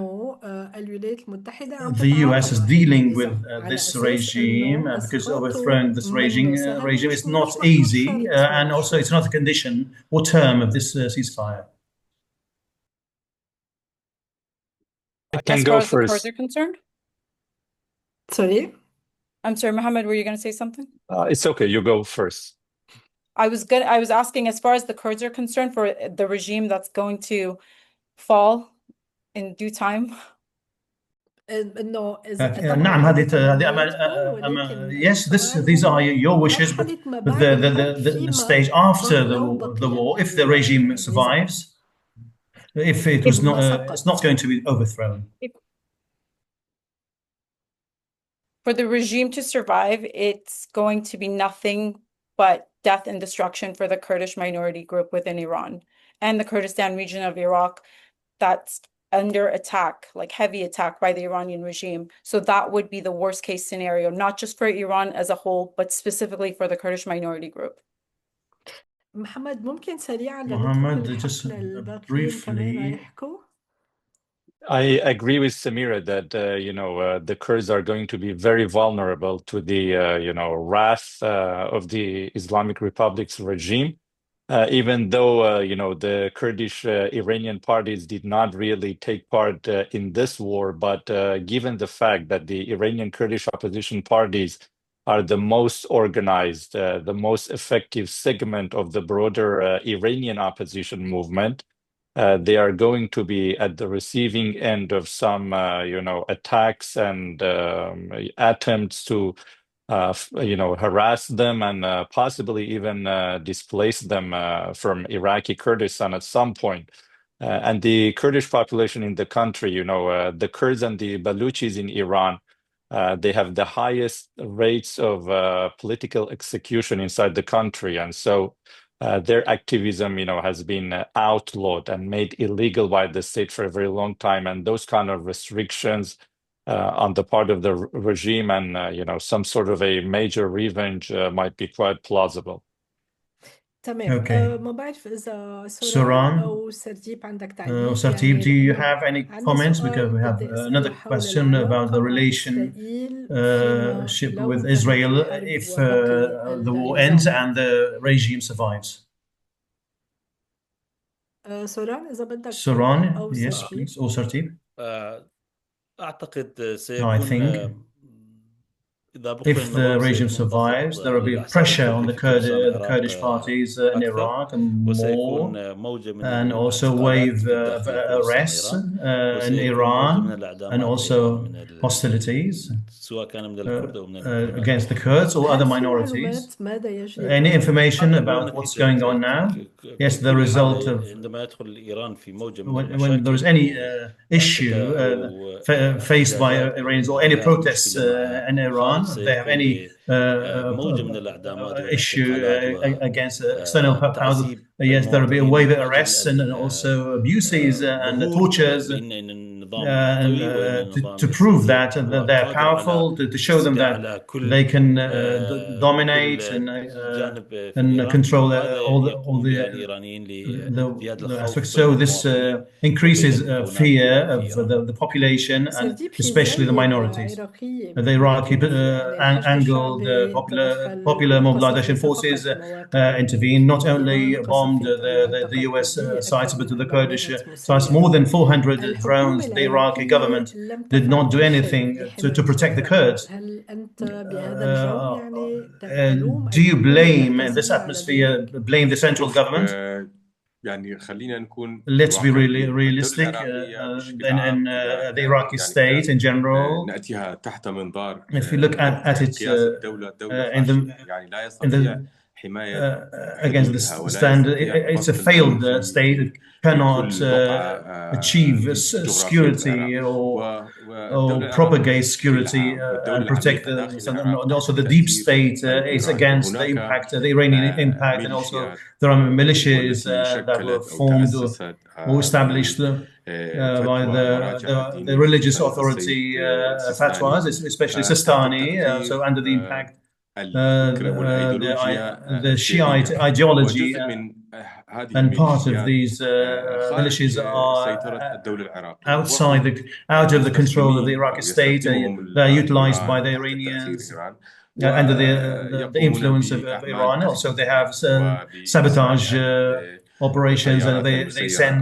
The US is dealing with this regime because overthrowing this regime is not easy, and also it's not a condition or term of this ceasefire. I can go first. As far as the Kurds are concerned? Sorry? I'm sorry, Mohammed, were you going to say something? It's okay, you go first. I was asking, as far as the Kurds are concerned, for the regime that's going to fall in due time. Yes, these are your wishes, but the stage after the war, if the regime survives, if it was not, it's not going to be overthrown. For the regime to survive, it's going to be nothing but death and destruction for the Kurdish minority group within Iran and the Kurdistan region of Iraq that's under attack, like heavy attack by the Iranian regime. So that would be the worst case scenario, not just for Iran as a whole, but specifically for the Kurdish minority group. محمد ممكن سريعا Mohammed, just briefly, I agree with Samira that the Kurds are going to be very vulnerable to the wrath of the Islamic Republic's regime, even though the Kurdish Iranian parties did not really take part in this war. But given the fact that the Iranian Kurdish opposition parties are the most organized, the most effective segment of the broader Iranian opposition movement. They are going to be at the receiving end of some, attacks and attempts to, harass them and possibly even displace them from Iraqi Kurdistan at some point. And the Kurdish population in the country, the Kurds and the Baluchis in Iran, they have the highest rates of political execution inside the country. And so their activism, has been outlawed and made illegal by the state for a very long time. And those kind of restrictions on the part of the regime and, some sort of a major revenge might be quite plausible. تمام. Okay. ما بعرف إذا Suran سوران أو سرديب عندك تعليق. Sartib, do you have any عندي comments? Because we سؤال have بدي أسأله another حول question about the العلاقة مع إسرائيل فيما relationship لو with انتهت Israel الحرب if وبقي the war ends النظام. and the regime survives. سوران إذا بدك Suran, أو yes, سرديب. please, or Sartib. أعتقد I سيكون think إذا بقي if the النظام regime سيكون survives, ضغط there will be للأحزاب pressure on الكردية the في كردستان the العراق Kurdish parties in أكثر Iraq more, وسيكون موجة من and also الاعتقالات wave في of داخل كردستان arrests إيران in وسيكون موجة من Iran, and الإعدامات أيضا also من hostilities سواء كان من الكرد أو من المقاومات against the الأخرى. Kurds or other هل في minorities. معلومات ماذا يجري Any الآن؟ information لا about what's نتيجة going on now? Yes, the كل result حالة of عندما يدخل إيران في موجة من when there is المشاكل any أو issue أو faced by احتجاجات Iranians or أو any انتهاء protests المشكلة مع in الخارج Iran, if they have سيكون any بموجة من الإعدامات issue والاعتقالات against external powers, وتعذيب yes, there will be a المواطنين wave of من arrests and also abuses and ظهور tortures بأن النظام قوي وأن النظام to prove يستطيع that هو they're قادر على powerful, to show them that على they can dominate كل جانب في and إيران control وهذا all يقوم the بها الإيرانيين لزيادة the الخوف aspects. بين So this المواطنين increases وبين المكونات fear في of إيران. the population and سرديب في especially the زاوية minorities. عراقية The Iraqi يمكن يعني الحشد angled الشعبي popular تدخل mobilization وقصف ليس forces فقط مواقع intervened, not في only إيران، قصف bombed في المنطقة the US الكردية sites, أكثر but من the Kurdish 400 sites. مسيرة. More than 400 الحكومة drones. The Iraqi العراقية government لم did تفعل not do أي anything شيء to لحماية protect the وطنها. Kurds. هل أنت بهذا الجو يعني تلوم Do you الحكومة blame in this المركزية على atmosphere, ذلك؟ blame the central شوف government? يعني خلينا نكون Let's be really واقعيين. realistic الدولة العراقية بشكل in عام the Iraqi state in general. نأتيها تحت منظار If you look at it قياس الدولة in فاشلة، يعني لا يستطيع حماية against the حدودها ولا standard, يستطيع it's a بسط الأمن failed state. It cannot كل بقعة achieve في جغرافية security العراق. or propagate security and protect and also the deep state is against the impact, the Iranian impact, and also there are militias that were formed or established by the religious authority fatwas, especially Sistani, so under the impact the Shiite ideology and part of these militias are out of the control of the Iraqi state. They are utilized by the Iranians under the influence of Iran. Also, they have sabotage operations, and they send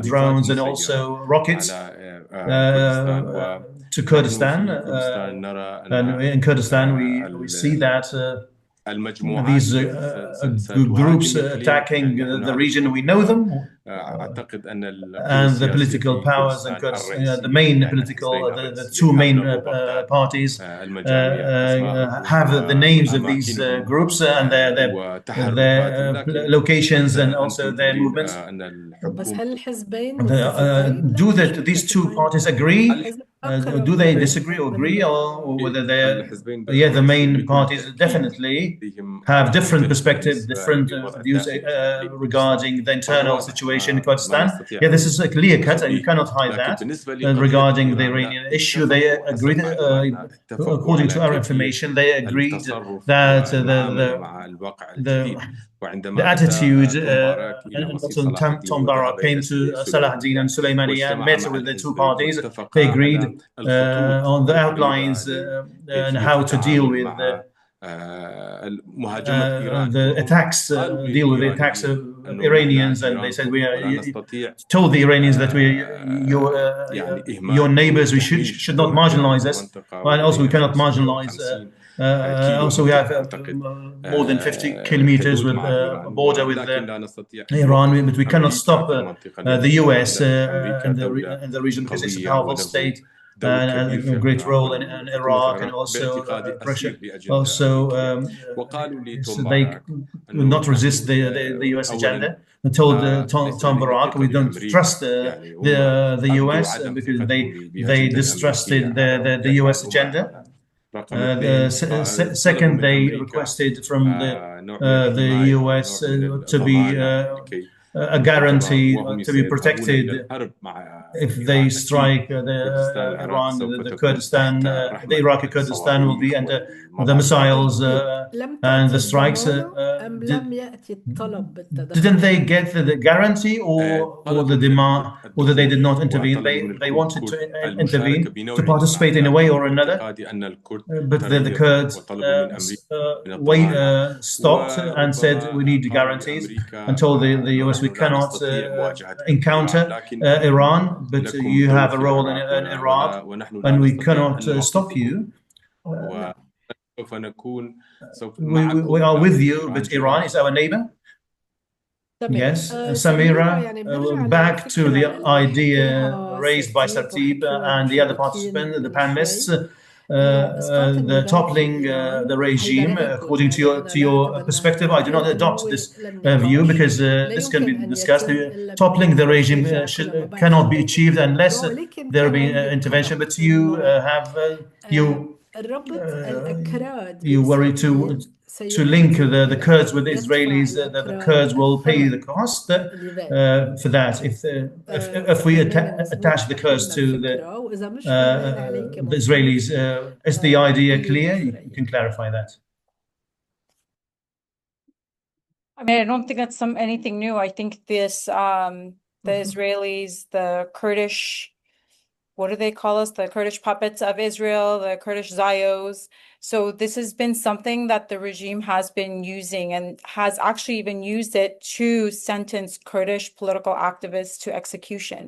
drones and also rockets to Kurdistan. And in Kurdistan, we see that these groups attacking the region, we know them, and the political powers in Kurdistan, the main political, the two main parties have the names of these groups and their locations and also their movements. بس هل الحزبين متفقين؟ Do these two parties agree? Do they disagree or agree, or whether the main parties definitely have different perspectives, different views regarding the internal situation in Kurdistan? Yeah, this is a clear cut, and you cannot hide that. Regarding the Iranian issue, they agreed, according to our information, they agreed that وعندما attitude, أتى توم باراك إلى and مسجد also صلاح الدين Tom Barak وذهب came إلى to Salah ad-Din and Sulaymaniyah and واجتمع met مع with the two الحزبين parties. واتفقا They على agreed الخطوط on the القريبة outlines and لكيفية how to deal التعامل with مع مهاجمة إيران. the attacks, قالوا deal with the attacks of للإيرانيين أنه Iranians, نحن and they said إيرانكم ولا نستطيع told the Iranians that يعني your إهمالكم neighbors, we وتهميش should not كل أجيال marginalize في us, المنطقة and also we ولدينا cannot marginalize. 550 كيلو Also, we have منطقة أعتقد more than 50 kilometers حدود with مع إيران، border with ولكن لا نستطيع أن Iran, but نوقف we cannot أمريكا stop في المنطقة the لأن US أمريكا and دولة the region, because it's a قوية powerful وله state دور and كبير في a great العراق role in وحكومة Iraq, and العراق also باعتقادي Russia. أسير لأجندة Also, أمريكية. وقالوا لي توم so they باراك would أنه not resist نحن the US أولا agenda. They told ليس Tom لدينا Barak, ثقة we don't بأمريكا، trust يعني هم the أبدوا US عدم because ثقتهم they بالأجندة الأمريكية distrusted على the إحدى US الأمم agenda. العالم. رقم اثنين طلبوا Second, من they أمريكا requested from نوع من the الحماية US ونوع من to be الضمانة لكي a guarantee وهم to be سيذهبون إلى protected الحرب مع if they إيران. أكيد strike كردستان العراق Iran, سوف the تكون تحت Kurdistan, the رحمة Iraqi Kurdistan will be الصواريخ under the والمضاعفات. missiles لم and تأتي the strikes. الضمانة أم لم يأتي الطلب Didn't they بالتدخل؟ get the guarantee or طلبوا the من demand, or that they did الدخول not intervene? وطلبوا من They الحكومة wanted to الكرد المشاركة intervene, بنوع to من participate in a way الإسعافات، or another, باعتقادي أن الكرد but the ترددوا Kurds وطلبوا من أمريكا من الضمان. stopped and said we وربما need قالوا guarantees, and لأمريكا told the أنه US we نحن لا cannot نستطيع مواجهة إيران، encounter لكن Iran, but لكم you دور have a في role in العراق Iraq, ونحن لا and we نستطيع cannot أن stop نوقفكم، you. وسوف نكون We معكم are with لكن you, إيران but Iran is our neighbor. تمام. Yes, سميرة، Samira, يعني بنرجع back to للفكرة the اللي idea حكاها raised by سرتيب Sartib وحكوها and the other المشاركين participants, the من panelists, شوي، إنه إسقاط the النظام في toppling the إيران هيدا regime. رح يكون، According to يعني أنا لا your أتبنى perspective, I do not هالتعبير، إنه adopt هو this لم view, نقاش because لا this can be يمكن أن discussed. يتم إلا Toppling the regime بالتوافق على ما بعد cannot be شهرين achieved unless ولكن there be كان عندي intervention. طلب But you إنه have you ربط الأكراد you worry بإسرائيل to link سيؤدي the إلى Kurds with أن the يدفع Israelis, that the الأكراد Kurds will pay the الثمن cost لذلك. for that. If we فهنا attach مزبوط the Kurds فهمنا to الفكرة، وإذا مش باين عليك the مزبوط Israelis, is the idea قولي clear? لي You can رأيك. clarify that. I mean, I don't think that's anything new. I think this the Israelis, the Kurdish, what do they call us? The Kurdish puppets of Israel, the Kurdish Zayos. So this has been something that the regime has been using and has actually even used it to sentence Kurdish political activists to execution.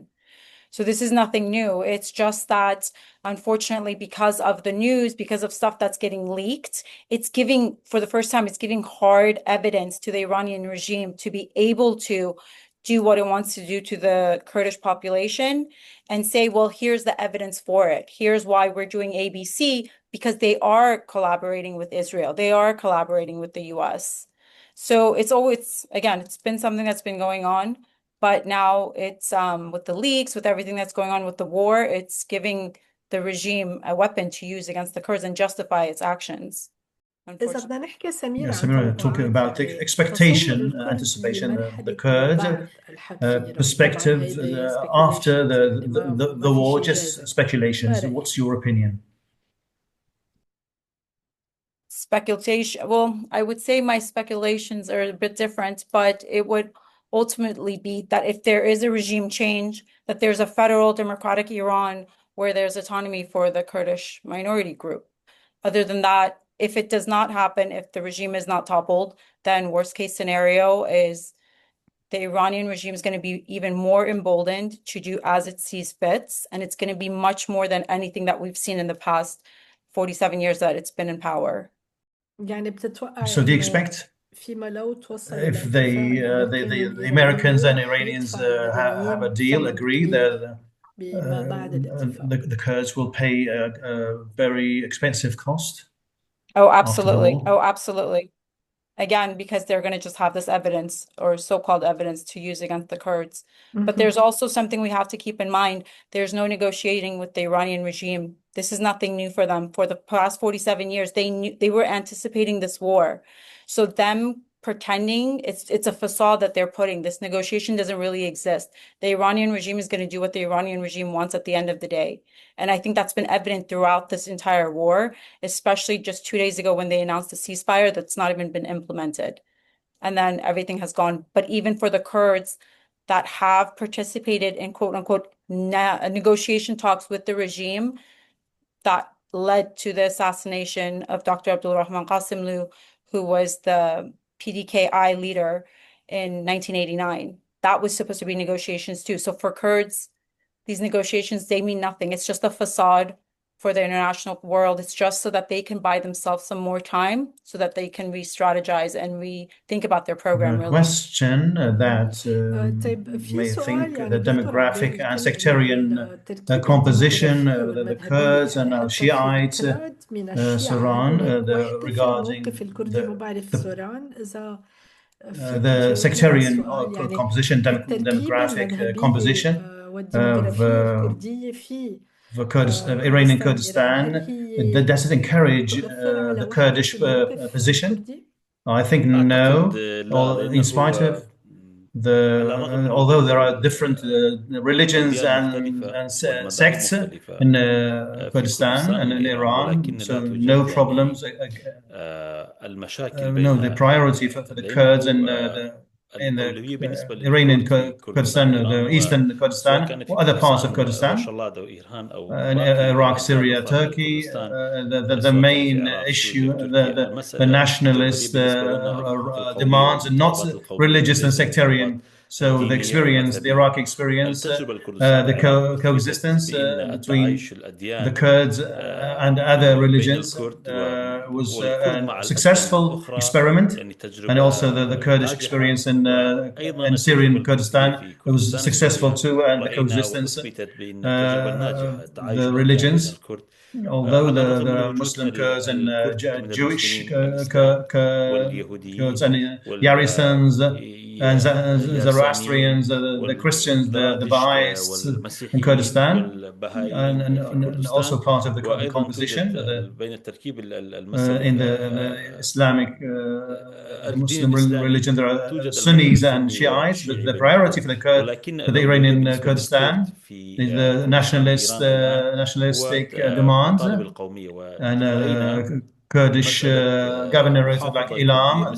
So this is nothing new. It's just that, unfortunately, because of the news, because of stuff that's getting leaked, it's giving, for the first time, it's giving hard evidence to the Iranian regime to be able to do what it wants to do to the Kurdish population and say, well, here's the evidence for it. Here's why we're doing ABC, because they are collaborating with Israel. They are collaborating with the US. So it's always, again, it's been something that's been going on. But now it's with the leaks, with everything that's going on with the war, it's giving the regime a weapon to use against the Kurds and justify its actions. إذا بدنا نحكي سمير Yeah, عن Samira, talking توقعات about the يعني expectation, تصور الكرد anticipation, the لمرحلة ما Kurds بعد الحرب في إيران. طبعا perspective هيدا after speculations، يعني ما the في war, شيء just جازم. speculations. ما What's رأيك؟ your opinion? Speculation, well, I would say my speculations are a bit different, but it would ultimately be that if there is a regime change, that there's a federal democratic Iran where there's autonomy for the Kurdish minority group. Other than that, if it does not happen, if the regime is not toppled, then worst case scenario is the Iranian regime is going to be even more emboldened to do as it sees fits, and it's going to be much more than anything that we've seen in the past 47 years that it's been in power. يعني بتتوقع So do you إنه expect فيما لو توصل if إلى they اتفاق the, يمكن the Americans and الإيراني Iranians يدفع have a المدنيين deal, ثمن agree كبير that بما بعد الاتفاق. the Kurds will pay a very expensive cost Oh, after the absolutely. war? Oh, absolutely. Again, because they're going to just have this evidence or so-called evidence to use against the Kurds. But there's also something we have to keep in mind. There's no negotiating with the Iranian regime. This is nothing new for them. For the past 47 years, they were anticipating this war. So them pretending it's a facade that they're putting. This negotiation doesn't really exist. The Iranian regime is going to do what the Iranian regime wants at the end of the day. And I think that's been evident throughout this entire war, especially just 2 days ago when they announced a ceasefire that's not even been implemented. and then everything has gone. But even for the Kurds that have participated in quote unquote negotiation talks with the regime that led to the assassination of Dr. Abdul Rahman Qasimlu, who was the PDKI leader in 1989. That was supposed to be negotiations too. So for Kurds, these negotiations, they mean nothing. It's just a facade for the international world. It's just so that they can buy themselves some more time, so that they can re-strategize and rethink about their program. The question that may think the demographic and sectarian composition of the Kurds and our Shiites, Suran, regarding the sectarian composition, demographic composition of Iranian Kurdistan, does it encourage the Kurdish position? I think no, in spite of although there are different religions and sects in Kurdistan and in Iran, so no problems. No, the priority for the Kurds and in the Iranian Kurdistan, the eastern Kurdistan, or other parts of Kurdistan, Iraq, Syria, Turkey, the main issue, the nationalist demands, and not religious and sectarian. So the experience, the Iraqi experience, the coexistence between the Kurds and other religions was a successful experiment, and also the Kurdish experience in Syrian Kurdistan, it was successful too, and the coexistence, the religions. Although the Muslim Kurds and Jewish Kurds and Yarisans and Zoroastrians, the Christians, the Baha'is in Kurdistan, and also part of the composition in the Islamic Muslim religion. There are Sunnis and Shiites, but the priority for the Iranian Kurdistan is the nationalistic demands and Kurdish governorate like Ilam.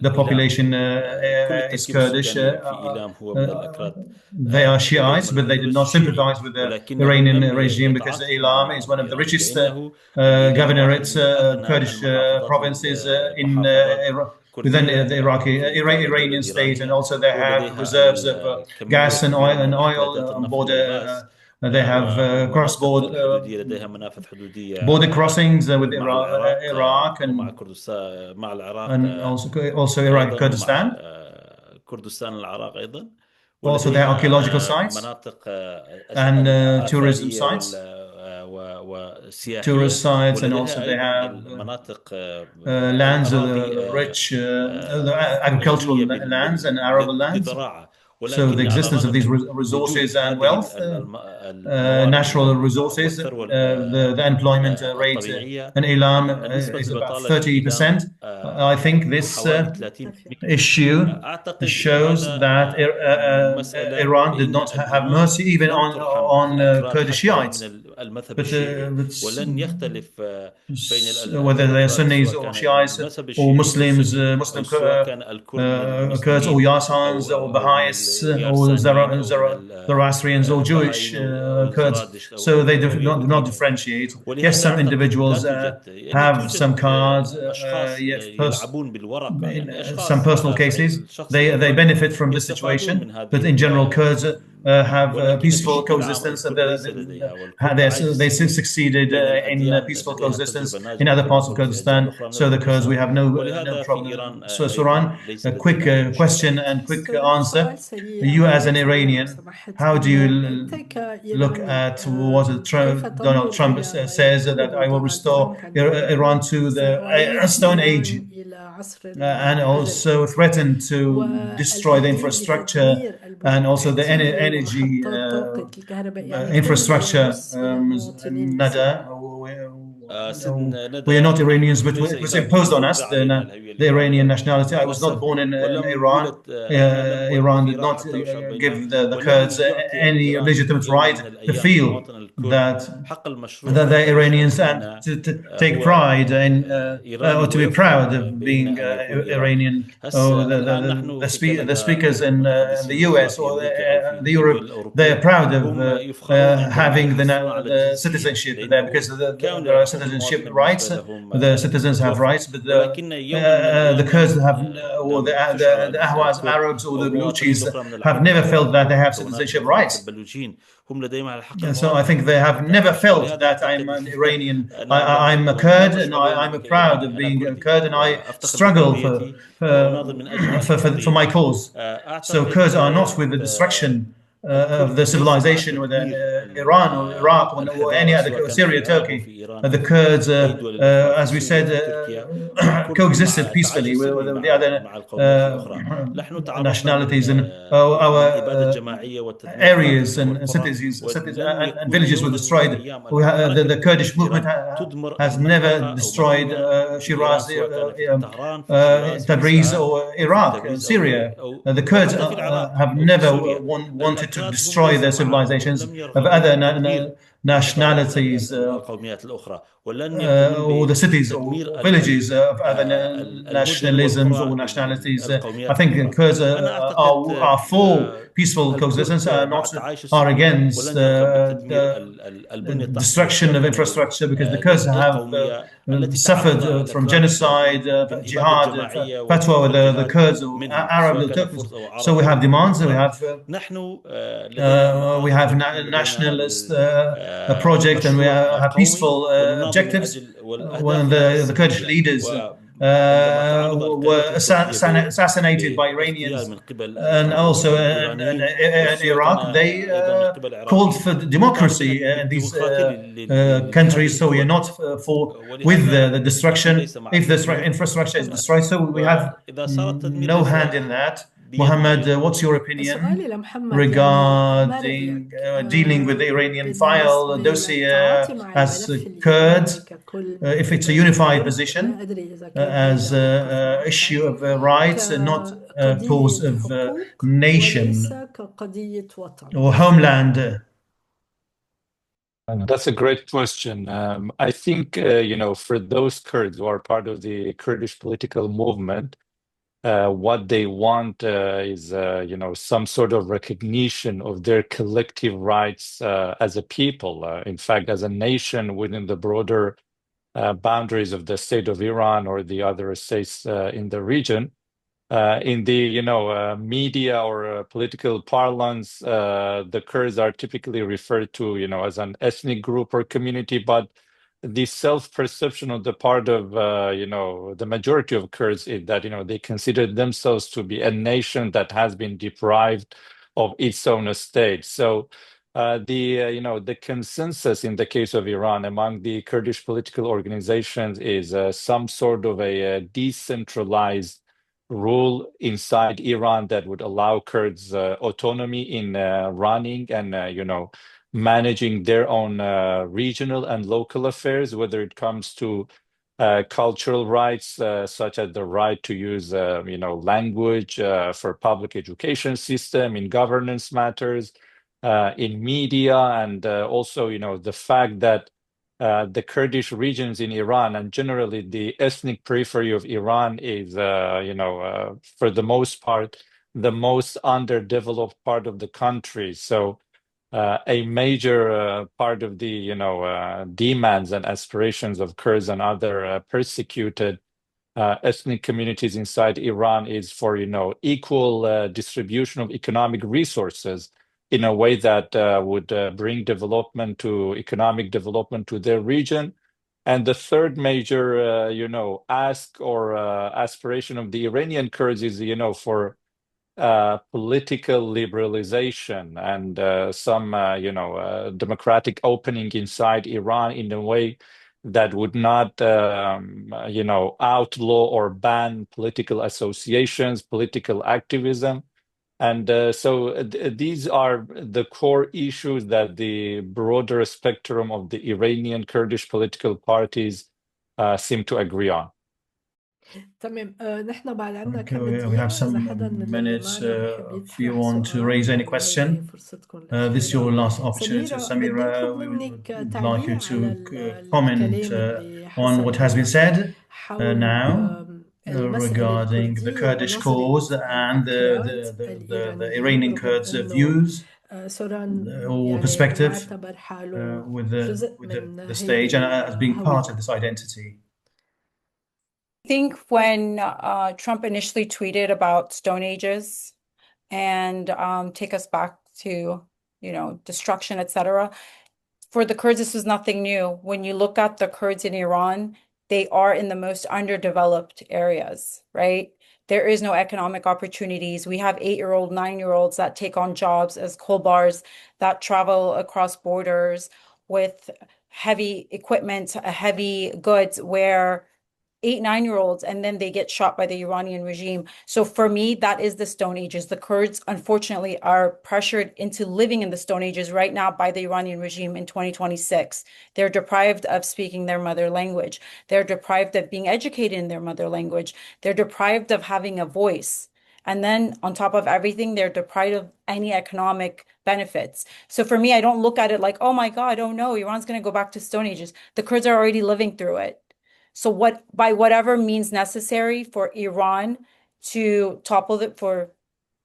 The population is Kurdish. They are Shiites, but they did not sympathize with the Iranian regime because Ilam is one of the richest governorates, Kurdish provinces within the Iranian state, and also they have reserves of gas and oil on border. They have cross-border border crossings with Iraq and also Iraq, Kurdistan. Also, there are archaeological sites and tourism sites. Tourist sites, and also they have lands, rich agricultural lands and arable lands. So the existence of these resources and wealth, natural resources, the employment rate in Ilam is about 30%. I think this issue shows that Iran did not have mercy even on Kurdish Shiites. But whether they're Sunnis or Shiites or Muslims, Muslim Kurds or Yazans or Baha'is or Zoroastrians or Jewish Kurds, so they do not differentiate. Yes, some individuals have some cards, some personal cases, they benefit from this situation, but in general Kurds have peaceful coexistence. They succeeded in peaceful coexistence in other parts of Kurdistan. So the Kurds, we have no problem. So Suran, a quick question and quick answer. You as an Iranian, how do you look at what Donald Trump says, that I will restore Iran to the Stone Age, and also threaten to destroy the infrastructure and also the energy infrastructure. Nada, we are not Iranians, but it was imposed on us. The the Iranian nationality. I was not born in Iran. Iran did not give the Kurds any legitimate right to feel that the Iranians and to take pride in or to be proud of being Iranian, or the speakers in the US or the Europe. They are proud of having the citizenship there, because there are citizenship rights. The citizens have rights, but the Kurds have, or the Ahwaz Arabs or the Baluchis have never felt that they have citizenship rights. So I think they have never felt that I'm an Iranian. I'm a Kurd, and I'm proud of being a Kurd, and I struggle for my cause. So Kurds are not with the destruction of the civilization, with Iran or Iraq or any other, Syria, Turkey. The Kurds, as we said, coexisted peacefully with the other nationalities, and our areas and cities and villages were destroyed. The Kurdish movement has never destroyed Shiraz, Tabriz, or Iraq, Syria. The Kurds have never wanted to destroy the civilizations of other nationalities, or the cities or villages of other nationalisms or nationalities. I think the Kurds are for peaceful coexistence, are against the destruction of infrastructure, because the Kurds have suffered from genocide, jihad, fatwa with the Kurds, or Arab, the Turks. So we have demands, we have nationalist project, and we have peaceful objectives. When the Kurdish leaders were assassinated by Iranians, and also in Iraq, they called for democracy in these countries. So we are not with the destruction if the infrastructure is destroyed. So we have no hand in that. Muhammad, what's your opinion regarding dealing with the Iranian file dossier as Kurds, if it's a unified position, as an issue of rights and not a cause of nation or homeland? That's a great question. I think, for those Kurds who are part of the Kurdish political movement, what they want is, some sort of recognition of their collective rights as a people, in fact, as a nation within the broader boundaries of the state of Iran or the other states in the region. In the media or political parlance, the Kurds are typically referred to as an ethnic group or community, but the self-perception on the part of the majority of Kurds is that they consider themselves to be a nation that has been deprived of its own state. So the consensus in the case of Iran among the Kurdish political organizations is some sort of a decentralized rule inside Iran that would allow Kurds autonomy in running and managing their own regional and local affairs, whether it comes to cultural rights, such as the right to use language for public education system, in governance matters, in media, and also the fact that the Kurdish regions in Iran and generally the ethnic periphery of Iran is, for the most part, the most underdeveloped part of the country. So a major part of the, demands and aspirations of Kurds and other persecuted ethnic communities inside Iran is for, equal distribution of economic resources in a way that would bring economic development to their region. And the third major, ask or aspiration of the Iranian Kurds is, for political liberalization and some, democratic opening inside Iran in a way that would not, outlaw or ban political associations, political activism. And so these are the core issues that the broader spectrum of the Iranian Kurdish political parties seem to agree on. تمام. نحن بعد عنا Okay, كم we have دقيقة. إذا some حدا من اللي minutes معنا بيحب if you يطرح want to raise سؤال، any يعني هي question. فرصتكم This is your الأخيرة. last opportunity, سميرة، بدي Samira. أطلب We منك would like you تعليق على to comment الكلام اللي on what has been حصل said حول now المسألة regarding the الكردية Kurdish ونظرة cause and الأكراد the الإيرانيين، Iranian رغم Kurds' أنه views سوران or يعني perspective معتبر حاله with جزء with من the stage and as being part of الهوية. this identity. I think when Trump initially tweeted about Stone Ages and take us back to, destruction, etc. For the Kurds, this was nothing new. When you look at the Kurds in Iran, they are in the most underdeveloped areas, right? There is no economic opportunities. We have 8-year-old, 9-year-olds that take on jobs as coal bars, that travel across borders with heavy equipment, heavy goods, where 8, 9-year-olds, and then they get shot by the Iranian regime. So for me, that is the Stone Ages. The Kurds, unfortunately, are pressured into living in the Stone Ages right now by the Iranian regime in 2026. They're deprived of speaking their mother language. They're deprived of being educated in their mother language. They're deprived of having a voice. And then on top of everything, they're deprived of any economic benefits. So for me, I don't look at it like, oh my God, oh no, Iran's going to go back to Stone Ages. The Kurds are already living through it. So by whatever means necessary for Iran to for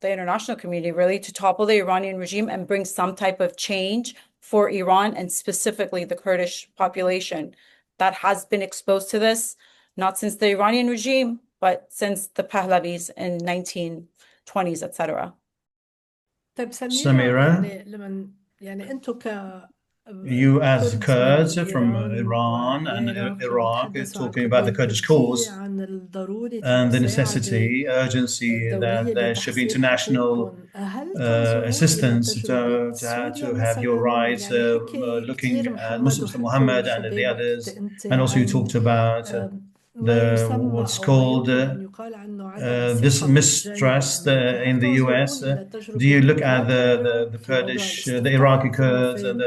the international community really to topple the Iranian regime and bring some type of change for Iran and specifically the Kurdish population that has been exposed to this, not since the Iranian regime, but since the Pahlavis in 1920s, etc. طيب سميرة، Samira, يعني أنتم you as كرد من Kurds from إيران Iran and والعراق Iraq بتتحدثوا عن talking about القضية the Kurdish الكردية، cause عن الضرورة and the المساعدة necessity, urgency that الدولية there should be لتحصيل international حقوقكم. هل تنظرون إلى assistance تجربة سوريا to have your مثلا؟ rights, يعني حكي looking كتير at محمد Muslims, وحكوا Muhammad and the الشباب وحكيت others, أنت and also you عن talked about ما يسمى what's أو ما called يمكن أن يقال عنه عدم this الثقة بالجانب mistrust الأمريكي. هل in the US. تنظرون إلى Do تجربة you look at كرد العراق the في موضوع Kurdish, the Iraqi الاستفتاء في Kurds, and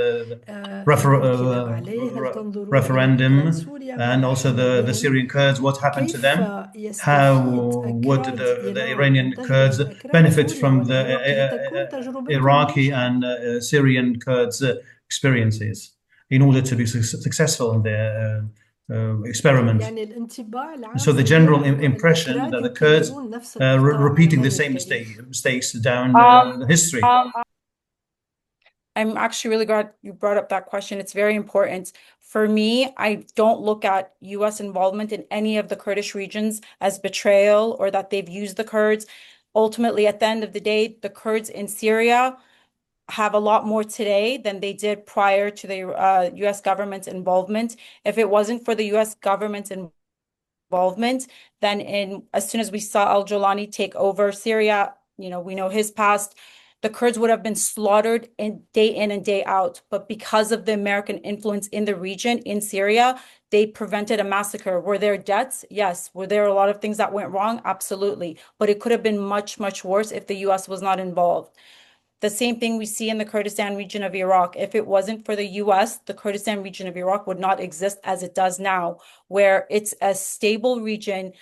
المفروض the الانقلاب عليه؟ هل تنظرون إلى إدخال referendum, سوريا and مع also the أحلامهم؟ Syrian Kurds? What happened to كيف them? How يستفيد would أكراد the إيران من Iranian تجربة Kurds أكراد benefit سوريا from the والعراق لتكون تجربتهم Iraqi ناجحة؟ and Syrian Kurds' experiences in order to be successful in their experiment? يعني الانطباع العام So the سميرة general أنه impression الأكراد that the Kurds يكررون نفس الأخطاء على repeating مر the same التاريخ. mistakes down the history. I'm actually really glad you brought up that question. It's very important. For me, I don't look at US involvement in any of the Kurdish regions as betrayal or that they've used the Kurds. Ultimately, at the end of the day, the Kurds in Syria have a lot more today than they did prior to the US government's involvement. If it wasn't for the US government's involvement, then as soon as we saw al-Jolani take over Syria, we know his past, the Kurds would have been slaughtered day in and day out. But because of the American influence in the region, in Syria, they prevented a massacre. Were there deaths? Yes. Were there a lot of things that went wrong? Absolutely. But it could have been much, much worse if the US was not involved. The same thing we see in the Kurdistan region of Iraq. If it wasn't for the US, the Kurdistan region of Iraq would not exist as it does now, where it's a stable region,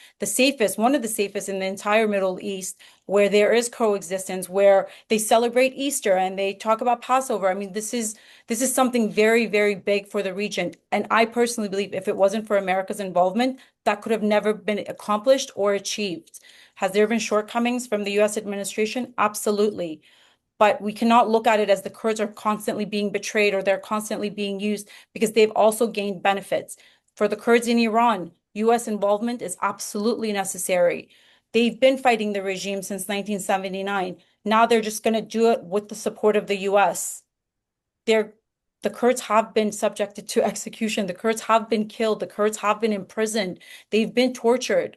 one of the safest in the entire Middle East, where there is coexistence, where they celebrate Easter and they talk about Passover. I mean, this is something very, very big for the region. And I personally believe if it wasn't for America's involvement, that could have never been accomplished or achieved. Has there been shortcomings from the US administration? Absolutely. But we cannot look at it as the Kurds are constantly being betrayed or they're constantly being used, because they've also gained benefits. For the Kurds in Iran, US involvement is absolutely necessary. They've been fighting the regime since 1979. Now they're just going to do it with the support of the US. The Kurds have been subjected to execution. The Kurds have been killed. The Kurds have been imprisoned. They've been tortured.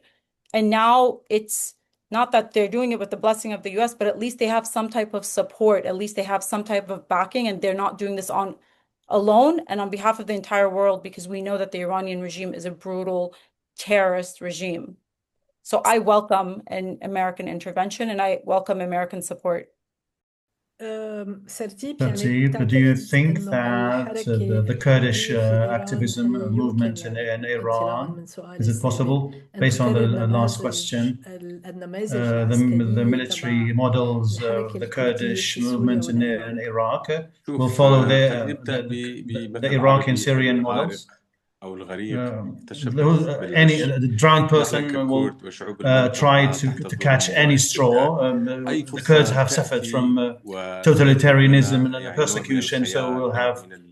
And now it's not that they're doing it with the blessing of the US, but at least they have some type of support. At least they have some type of backing, and they're not doing this on alone and on behalf of the entire world, because we know that the Iranian regime is a brutal terrorist regime. So I welcome an American intervention and I welcome American support. سرتيب do you think إنه that الحركة the Kurdish في إيران activism هل movement يمكن in انطلاقا Iran, من سؤالي is it السابق possible, أن based on تقرب the last نماذج question, النماذج the العسكرية military تبع models of الحركة the الكردية Kurdish في سوريا movement in والعراق؟ Iraq will شوف follow خلينا نبدأ the بمثل Iraqi and عربي Syrian الغارق models. أو الغريق Those, تشبث any بالغش. the drowned نحن person will ككرد وشعوب try المنطقة تحت to ظلم catch any straw. أي The Kurds فرصة have suffered from تأتي وسيكون totalitarianism لنا and يعني نوع من persecution, so الخيال، we'll نوع have من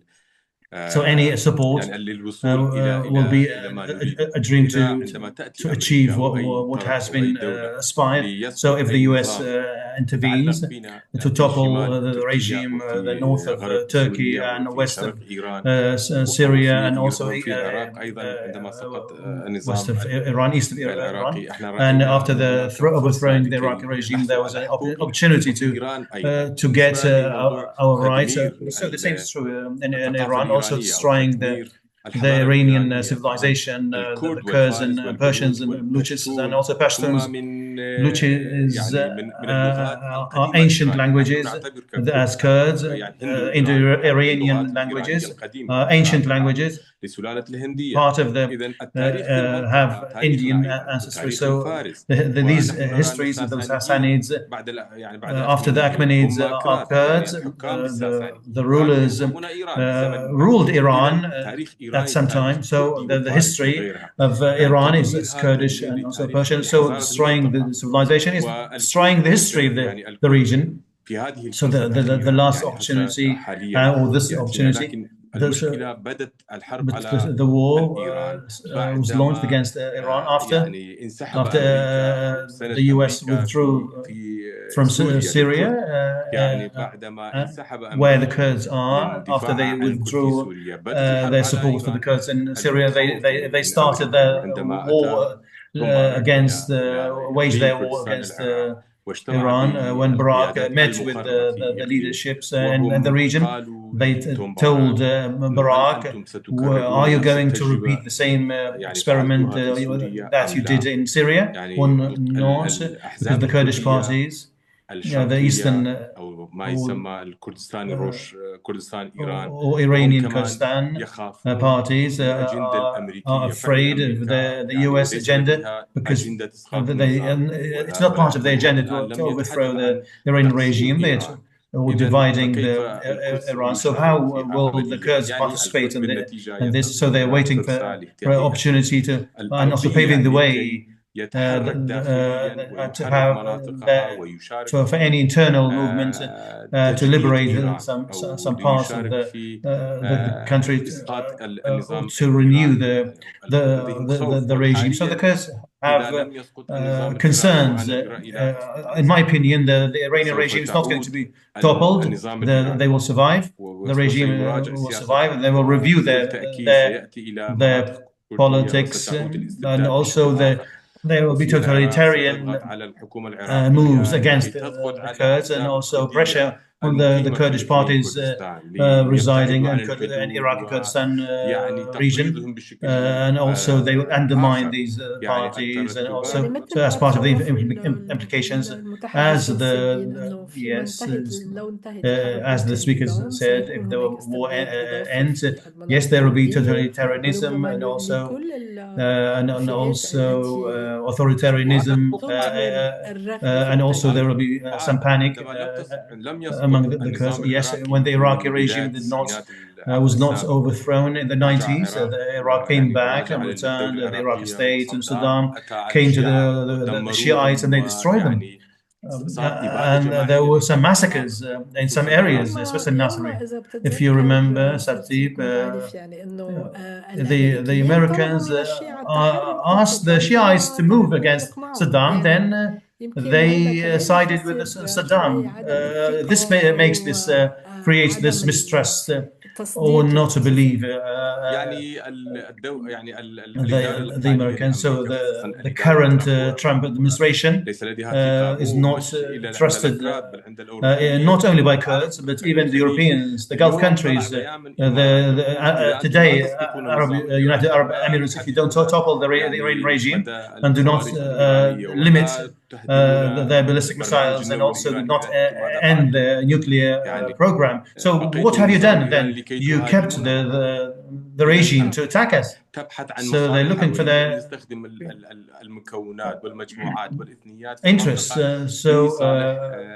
so any support يعني للوصول will be إلى ما نريده. a dream لذا عندما تأتي to أمريكا achieve أو أي what طرف has أو أي been دولة aspired. So ليسقط if أي the US نظام intervenes يتعلق بنا to في topple شمال the تركيا regime, the وفي north of غرب Turkey سوريا and وفي west of شرق إيران Syria and also وفي العراق أيضا عندما سقط west النظام of Iran, east of Iran. العراقي احنا And رأينا after أن هناك فرصة overthrowing the لكي Iraqi regime, نحصل there was على an حقوقنا opportunity وفي إيران أيضا. to get بالنسبة لموضوع our rights. تدمير So the same is true in الثقافة Iran, also الإيرانية أو destroying تدمير the الحضارة Iranian الإيرانية. civilization, the الكرد Kurds and والفارس Persians والبلوچ and Bluchis and والبشتون also Pashtuns. هم من Bluchi is يعني من اللغات are القديمة ancient الإيرانية. نحن languages نعتبر ككرد as Kurds, يعني هندو إيران أحد اللغات Indo-Iranian الإيرانية languages, القديمة ancient التابعة languages, لسلالة الهندية. part of the إذا التاريخ في المنطقة have تاريخنا Indian أيضا ancestry. وتاريخ So الفارس. these ونحن نرى أن histories of the الساسانيين Sassanids بعد after the الأخمنيين Achaemenids هم are أكراد، يعني Kurds. الحكام The الساسانيين كانوا rulers يحكمون إيران بزمن ما. ruled Iran إذا تاريخ at إيراني some تاريخ time. So كردي the وفارسي history وغيرها. of Iran is تدميرها Kurdish تدمير and also لتاريخ Persian. So لحضارة destroying the المنطقة. civilization is destroying the history of يعني the region. في هذه So الفرصة the last يعني opportunity حاليا or this يأتينا. opportunity, لكن المشكلة بدت الحرب but على the war إيران was launched بعدما against Iran يعني انسحب after أمريكا أو سند the US أمريكا withdrew في from سوريا Syria, للكرد. يعني بعدما انسحب where the أمريكا Kurds من are, after دفاعها they عن الكرد في withdrew سوريا بدت الحرب their على support for the إيران. Kurds in Syria, الخوف they من started أمريكا the وعندما أتى war مبارك against إلى waged إقليم their war كردستان against العراق واجتمع Iran. When Barak بالقيادات met with المقربة في the إقليم leaderships in the وهم region, قالوا they told إنه هل Barak, أنتم ستكررون are you نفس going to التجربة repeat the same يعني experiment فعلتوها في سوريا that أم you did لا؟ in Syria, يعني or not? Because الأحزاب the Kurdish الكردية parties, the الشرقية eastern أو ما يسمى الكردستان الروش كردستان إيران or وهم Iranian كمان Kurdistan يخافون parties من الأجندة are الأمريكية. فإن afraid of أمريكا the يعني US ليس agenda لديها because أجندة إسقاط النظام it's not part of their agenda والحديث الآن to لم overthrow يتحدث the عن Iranian تقسيم regime. إيران. Or إذا dividing فكيف القدس Iran. So يشارك how فيها will the أبديا؟ Kurds يعني participate القدس بالنتيجة in this? So ينتقل they're إلى waiting فرصة for an لتهيئة opportunity to and also الأرضية paving the لكي way يتحرك داخليا to ويحرر have مناطقها ويشارك for في any internal movement to تجديد liberate إيران some أو parts of ليشارك في the country إسقاط النظام to renew الإيراني. يعني لديهم خوف. the regime. So the حاليا Kurds إذا have لم يسقط النظام الإيراني concerns. وأنا برأيي لا يسقط In my النظام، opinion, the Iranian سوف regime is not going to تعود be toppled. النظام They الإيراني will survive. The regime وسيراجع will survive, and سياستها they will review وبكل تأكيد سيأتي إلى مناطق كردية politics, وستعود and الاستبداد also بشكل آخر. there will be وفي العراق totalitarian ستضغط على الحكومة moves العراقية against لكي تضغط the على Kurds, and الأحزاب also الكردية pressure on the المقيمة في Kurdish إقليم parties كردستان residing ليبتعدوا عن in الحدود Iraqi Kurdistan ويعني region, تقليدهم بشكل and also they will undermine آخر. these يعني parties, and الترتبات also يعني so مثل as ما part of the تصرف إنه implications المتحدث as السابقين إنه فيما yes انتهت لو انتهت الحرب as the بالكامل speakers اليوم said, if سيكون the هناك war استبداد إضافي ends, في yes, المناطق there will be الكردية totalitarianism, وربما and also لكل and الفئات also التي authoritarianism, تظهر الرغبة في and also there will التغيير. be some panic لم among يسقط the Kurds. النظام Yes, العراقي when the Iraqi في regime بداية did not التسعينات العقد was not السابق overthrown in the رجع 90s, العراق the Iraq came back ورجع and returned. للدولة The Iraqi العراقية state and وصدام Saddam أتى على came to الشيعة the Shiites, and ودمروهم they destroyed them. ويعني صار إبادة And there were جماعية some maskers in some خصوصا areas, إيران. especially in يوما Nasri. إذا If you بتتذكر remember, سرتيب Sartib, كنت عارف يعني إنه the الأمريكيين طلبوا Americans من الشيعة التحرك ضد asked the صدام Shiites ثم to move تركوا against يقمعوا. Saddam. يعني Then يمكن هذا they كمان sided with يفسر شوي Saddam. عدم This الثقة makes أو this creates عدم this mistrust or not to believe يعني الرجال the الحالية Americans. So لأمريكا خصوصا the الإدارة current ترامب Trump administration ليس لديها ثقة is مو not مش عند trusted الأكراد بل عند الأوروبيين not only by والعرب Kurds but even the الخليج. Europeans, the Gulf اليوم طلع countries. بيان من إيران يقول Today, لا تسقطون النظام United الإيراني Arab ولا Emirates, if you don't تهددون topple the Iranian يعني regime مدى and do not الصواريخ الإيرانية limit ولا تهددون their ballistic البرنامج missiles and النووي also do الإيراني، not إذا أنتم ماذا end فعلتم؟ the nuclear يعني program. So what بقيتم have you النظام done الإيراني then? لكي You kept تهاجمونه. the regime to attack us. تبحث عن So they're مصالحها looking for ويريد أن their يستخدم المكونات والمجموعات والإثنيات في interests. المنطقة لصالح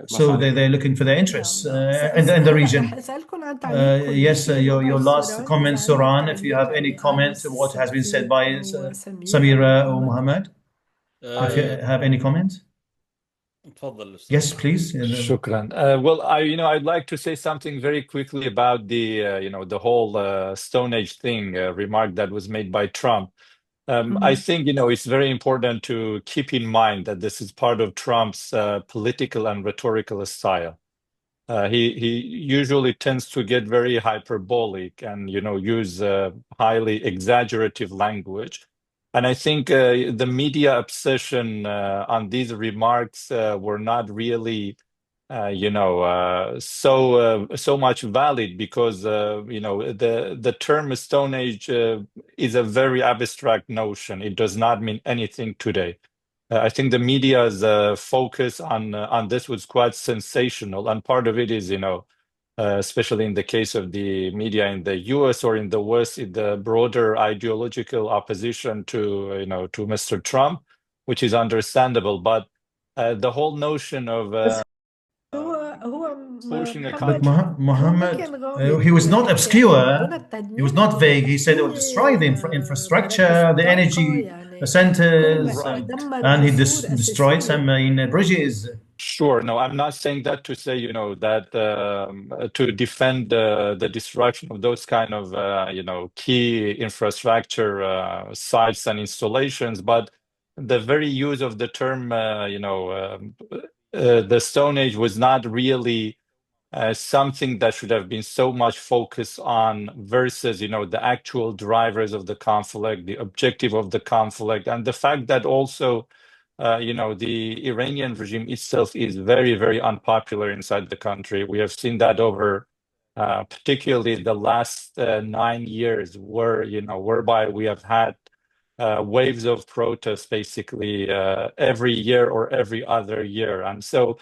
So they're looking for their interests in the region. Yes, your last comment, Suran, if you have any comment to what has been said by Samira or Muhammad. If you have any comment? تفضل أستاذ. Yes, please. Shukran. Well, I'd like to say something very quickly about the whole Stone Age thing remark that was made by Trump. I think, it's very important to keep in mind that this is part of Trump's political and rhetorical style. He usually tends to get very hyperbolic and, use highly exaggerative language. And I think the media obsession on these remarks were not really, so much valid because, the term Stone Age is a very abstract notion. It does not mean anything today. I think the media's focus on this was quite sensational, and part of it is, especially in the case of the media in the U.S. or in the West, in the broader ideological opposition to Mr. Trump, which is understandable. But the whole notion of pushing a But country. Muhammad, he was not obscure. He was not vague. He said it would destroy the infrastructure, the energy centers, and he destroyed some bridges. Sure. No, I'm not saying that to say, that to defend the destruction of those kind of, key infrastructure sites and installations, but the very use of the term, the Stone Age was not really something that should have been so much focused on versus, the actual drivers of the conflict, the objective of the conflict, and the fact that also the Iranian regime itself is very, very unpopular inside the country. We have seen that over particularly the last 9 years, whereby we have had waves of protests basically every year or every other year. And so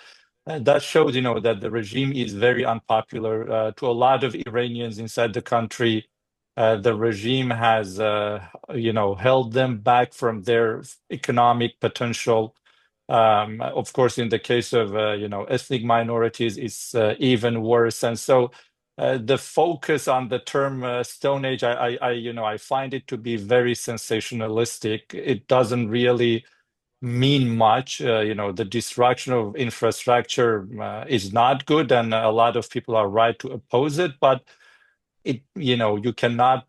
that shows, that the regime is very unpopular to a lot of Iranians inside the country. The regime has, held them back from their economic potential. Of course, in the case of, ethnic minorities, it's even worse. And so the focus on the term Stone Age, I find it to be very sensationalistic. It doesn't really mean much. The destruction of infrastructure is not good, and a lot of people are right to oppose it, but you cannot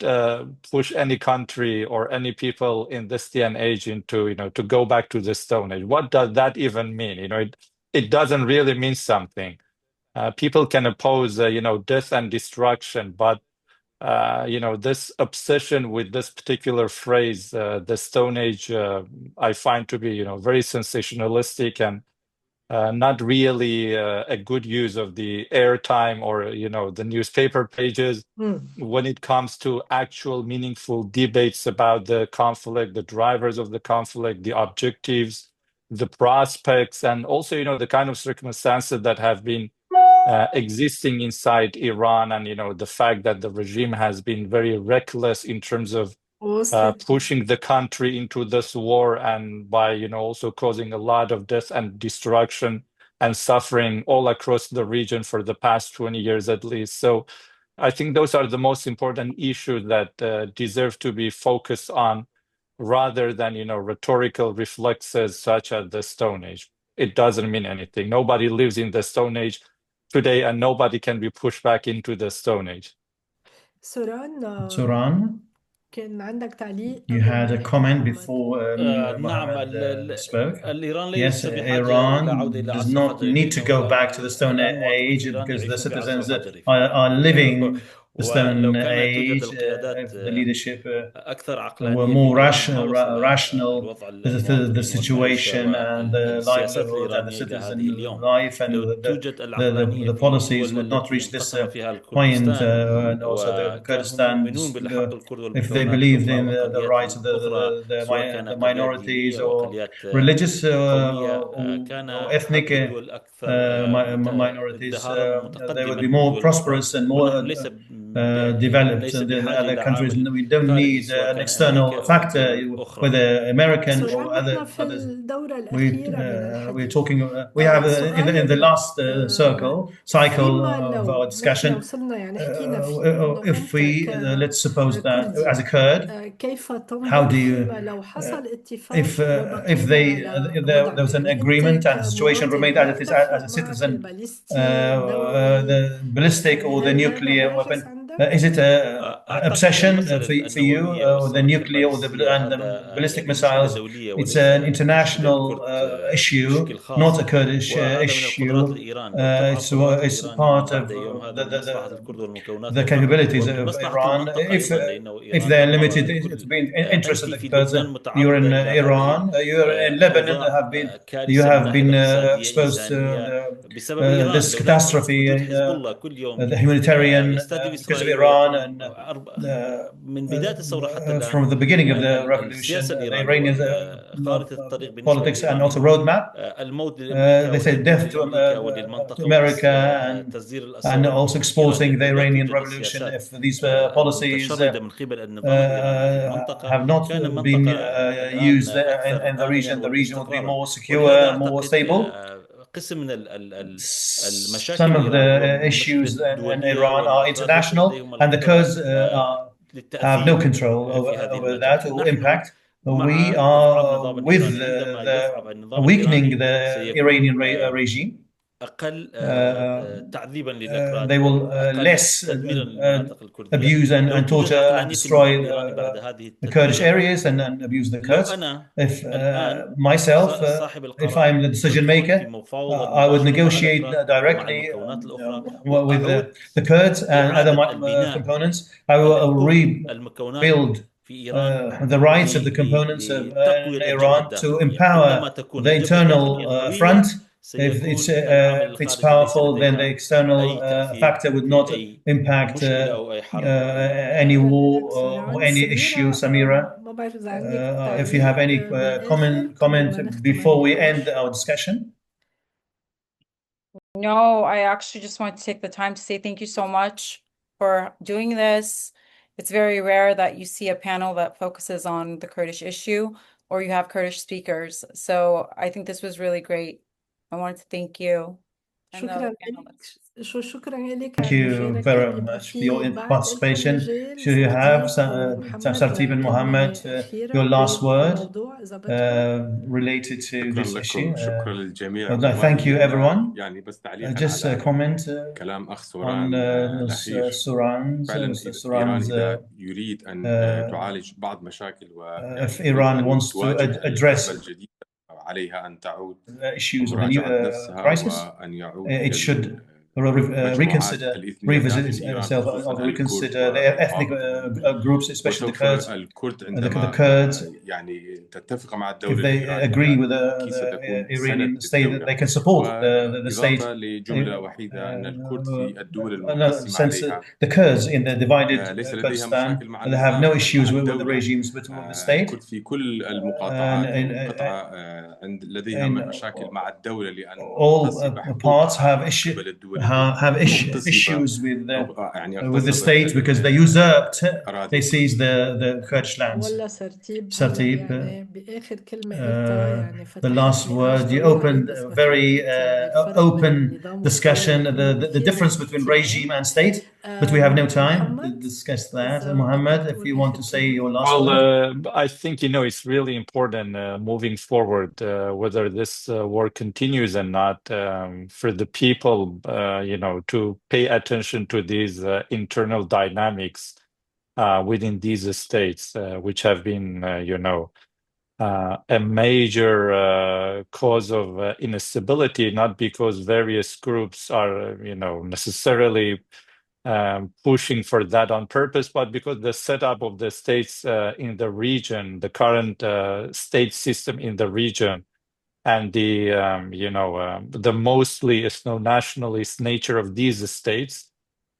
push any country or any people in this day and age into, to go back to the Stone Age. What does that even mean? It doesn't really mean something. People can oppose, death and destruction, but this obsession with this particular phrase, the Stone Age, I find to be, very sensationalistic and not really a good use of the airtime or, the newspaper pages when it comes to actual meaningful debates about the conflict, the drivers of the conflict, the objectives, the prospects, and also, the kind of circumstances that have been existing inside Iran, and the fact that the regime has been very reckless in terms of pushing the country into this war, and by also causing a lot of death and destruction and suffering all across the region for the past 20 years at least. So I think those are the most important issues that deserve to be focused on, rather than rhetorical reflexes such as the Stone Age. It doesn't mean anything. Nobody lives in the Stone Age today, and nobody can be pushed back into the Stone Age. Suran, you had a comment before Muhammad spoke. الإيران لا Yes, يستطيع بحاجة إلى Iran عودة إلى does عاصمة not need to إنه go back to the Stone Age المواطنين because the يعيشون بعصر citizens حجري are living the stone كانت توجد age, القيادات if the leadership أكثر were عقلانية more في كونها rational الوضع the المواطنين والمعيشة situation and the والسياسات livelihood and the الإيرانية إلى هذه citizen اليوم. life and لو توجد العقلانية the في policies الدول would not التي reach this انقسم فيها point الكردستان and also the وهم Kurdistan يؤمنون بالحق الكرد if they والمكونات believed الأخرى in the وأقليات rights of أخرى سواء the كان أقليات minorities دينية or وأقليات religious قومية كان or ethnic هذه الدول أكثر minorities ازدهارا they would متقدما be من more الدول الأخرى prosperous and more ونحن developed ليس than the بحاجة other إلى countries. عامل We don't خارجي need سواء an كان أمريكا external أو factor, دول أخرى. whether American سوري، or نحن في others. الدورة الأخيرة من We're الحديث. talking. We have in the last cycle فيما of لو our نحن discussion. وصلنا يعني حكينا فيه إنه If we let's suppose that كردي as a Kurd, كيف how تنظر do you فيما لو حصل اتفاق if وبقينا على there was وضع، an يعني agreement أنت and the situation كمواطن remained هل as تفرق a معك citizen, الباليستي النووي؟ the ballistic or the هل هذا nuclear هاجس weapon, عندك؟ is it a أعتقد obsession المسألة for you, النووية or the والصواريخ nuclear or الباليستية and the هذا ballistic مشكلة missiles? دولية It's وليس an مشكلة international للكرد issue, بشكل not خاص، a Kurdish وهذا من القدرات issue. الإيران. لو تضعف قدرات It's الإيران من part بعد of يوم هذا من مصلحة الكرد والمكونات the الأخرى capabilities ومن of مصلحة Iran. المنطقة أيضا، لأنه If إيران they're دمر limited, it's الكل. been أنت interested the في Kurds. لبنان You're in متعرضة إلى Iran, هذه you're in Lebanon, أوضاع you كارثة من have ناحية been اقتصادية exposed to إنسانية بسبب إيران. this لولا وجود catastrophe, حزب الله كل يوم the humanitarian يستهدف because of إسرائيل Iran ويقوم and من بداية الثورة حتى الآن from the beginning of the revolution, السياسة the الإيرانية Iranians خارطة الطريق بالنسبة politics and also للإيرانيين roadmap. الموت لأمريكا They said والهجوم death لأمريكا to وللمنطقة America وتصدير and الأسرى also الإيرانية. exporting the لولا Iranian توجد revolution. السياسات If these policies المتشردة من قبل النظام الإيراني في المنطقة have not كان been المنطقة الآن used أكثر in the آمنا region, the region would be واستقرارا. more ولهذا secure, more أعتقد stable. قسم من المشاكل Some of إيران هو the مشكلة issues in دولية، Iran are والأفراد ليس international, لديهم and the القدرة Kurds have no للتأثير control في هذه over that المجال. or نحن impact. We مع إفعال are النظام with الإيراني. عندما يصعب النظام weakening الإيراني the سيكون Iranian regime. أقل تعذيبا They للأكراد، will أقل less تدميرا للمناطق الكردية. abuse لو and توجد torture and عقلانية destroy النظام الإيراني بعد هذه the Kurdish التدمير، areas and abuse the لو Kurds. أنا If الآن myself, صاحب if القرار I'm the decision أدخل في maker, مفاوضة I would مباشرة مع negotiate الأكراد ومع directly المكونات الأخرى with وأعود the Kurds and other إعادة البناء components. I will لحقوق المكونات rebuild في إيران the rights of the components of لتقوية الجبهة Iran to الداخلية. عندما empower تكون the الجبهة الداخلية internal front. قوية If سيكون العامل if it's الخارجي ليس powerful, then the لديها external أي تأثير factor would في not أي impact مشكلة أو أي حرب أو أي any war بالعكس، or يعني any issue. سميرة Samira, ما بعرف إذا عندك if you have any تعليق بالآخر قبل ما comment نختم before we النقاش. end our discussion. No, I actually just want to take the time to say thank you so much for doing this. It's very rare that you see a panel that focuses on the Kurdish issue or you have Kurdish speakers. So I think this was really great. I wanted to thank you and the شكرا other لك. panelists. شكرا لك Thank على you المشاركة very اللي much for your بفيد. بعد لكم participation. مجال Should you have صديق محمد Sartib and Mohammed, لكلمة أخيرة your last word بالموضوع إذا بدكم. related to شكرا this issue. لكم، شكرا للجميع. Well, thank you everyone. يعني بس تعليقا Just على comment كلام أخ on سوران الأخير. Suran's فعلا إيران إذا يريد أن تعالج بعض مشاكل if Iran wants to address الأزمة الجديدة عليها أن تعود issues of the ومراجعة new نفسها crisis, وأن يعود it should revisit itself, or reconsider the ethnic groups, especially the Kurds. الكرد The عندما Kurds, يعني تتفق مع if الدولة they الإيرانية agree with كي the ستكون Iranian سند state, للدولة. they can support the state. إضافة لجملة وحيدة أن الكرد في الدول المنقسمة Since عليها the Kurds in the divided ليس لديها Kurdistan, مشاكل مع they have no النظام issues مع with the الدولة. regimes with the state. الكرد في كل المقاطعات والقطعة لديها مشاكل مع الدولة لأن all parts have issues with the state because they usurped, they seized the Kurdish lands. ولا سرتيب Sartib, يعني بآخر كلمة قلتها يعني the last word, you opened a very open discussion, the difference between regime and state, but we have no time to discuss that. Mohammed, if you want to say your last word. I think, it's really important moving forward, whether this war continues or not, for the people, to pay attention to these internal dynamics within these states, which have been, a major cause of instability, not because various groups are, necessarily pushing for that on purpose, but because the setup of the states in the region, the current state system in the region, and the the mostly ethno-nationalist nature of these states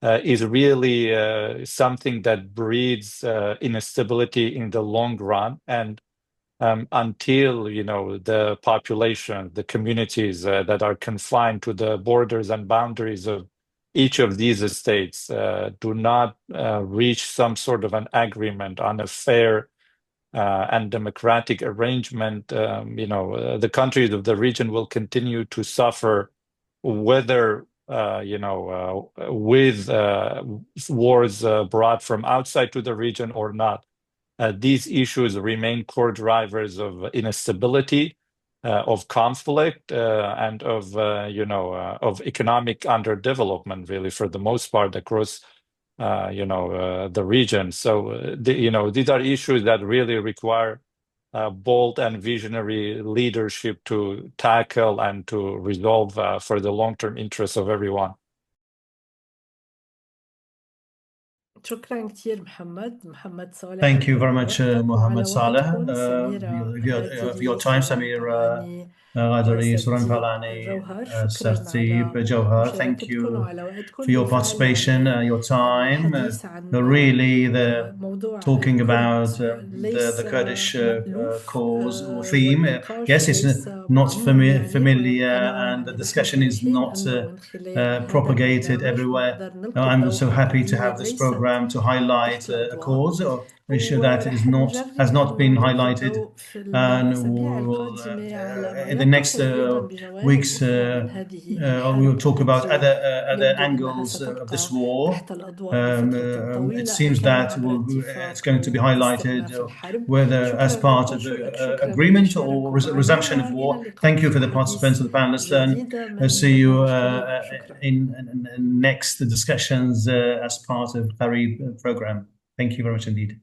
is really something that breeds instability in the long run. And until the population, the communities that are confined to the borders and boundaries of each of these states do not reach some sort of an agreement on a fair and democratic arrangement, the countries of the region will continue to suffer, whether with wars brought from outside to the region or not. These issues remain core drivers of instability, of conflict, and of economic underdevelopment, really, for the most part, across the region. So these are issues that really require bold and visionary leadership to tackle and to resolve for the long-term interests of everyone. شكرا كثير محمد صالح. Thank you very much, Mohammed Saleh, for your time. Samira Ghadari, Suran Falani, Sartib Jawhar, thank you for your participation, your time. Really, talking about the Kurdish cause or theme. Yes, it's not familiar, and the discussion is not propagated everywhere. I'm so happy to have this program to highlight a cause or issue that has not been highlighted, and we will in the next weeks we will talk about other angles of this war. It seems that it's going to be highlighted whether as part of the agreement or resumption of war. Thank you for the participants of the panelists, and see you in next discussions as part of the Qarib program. Thank you very much indeed.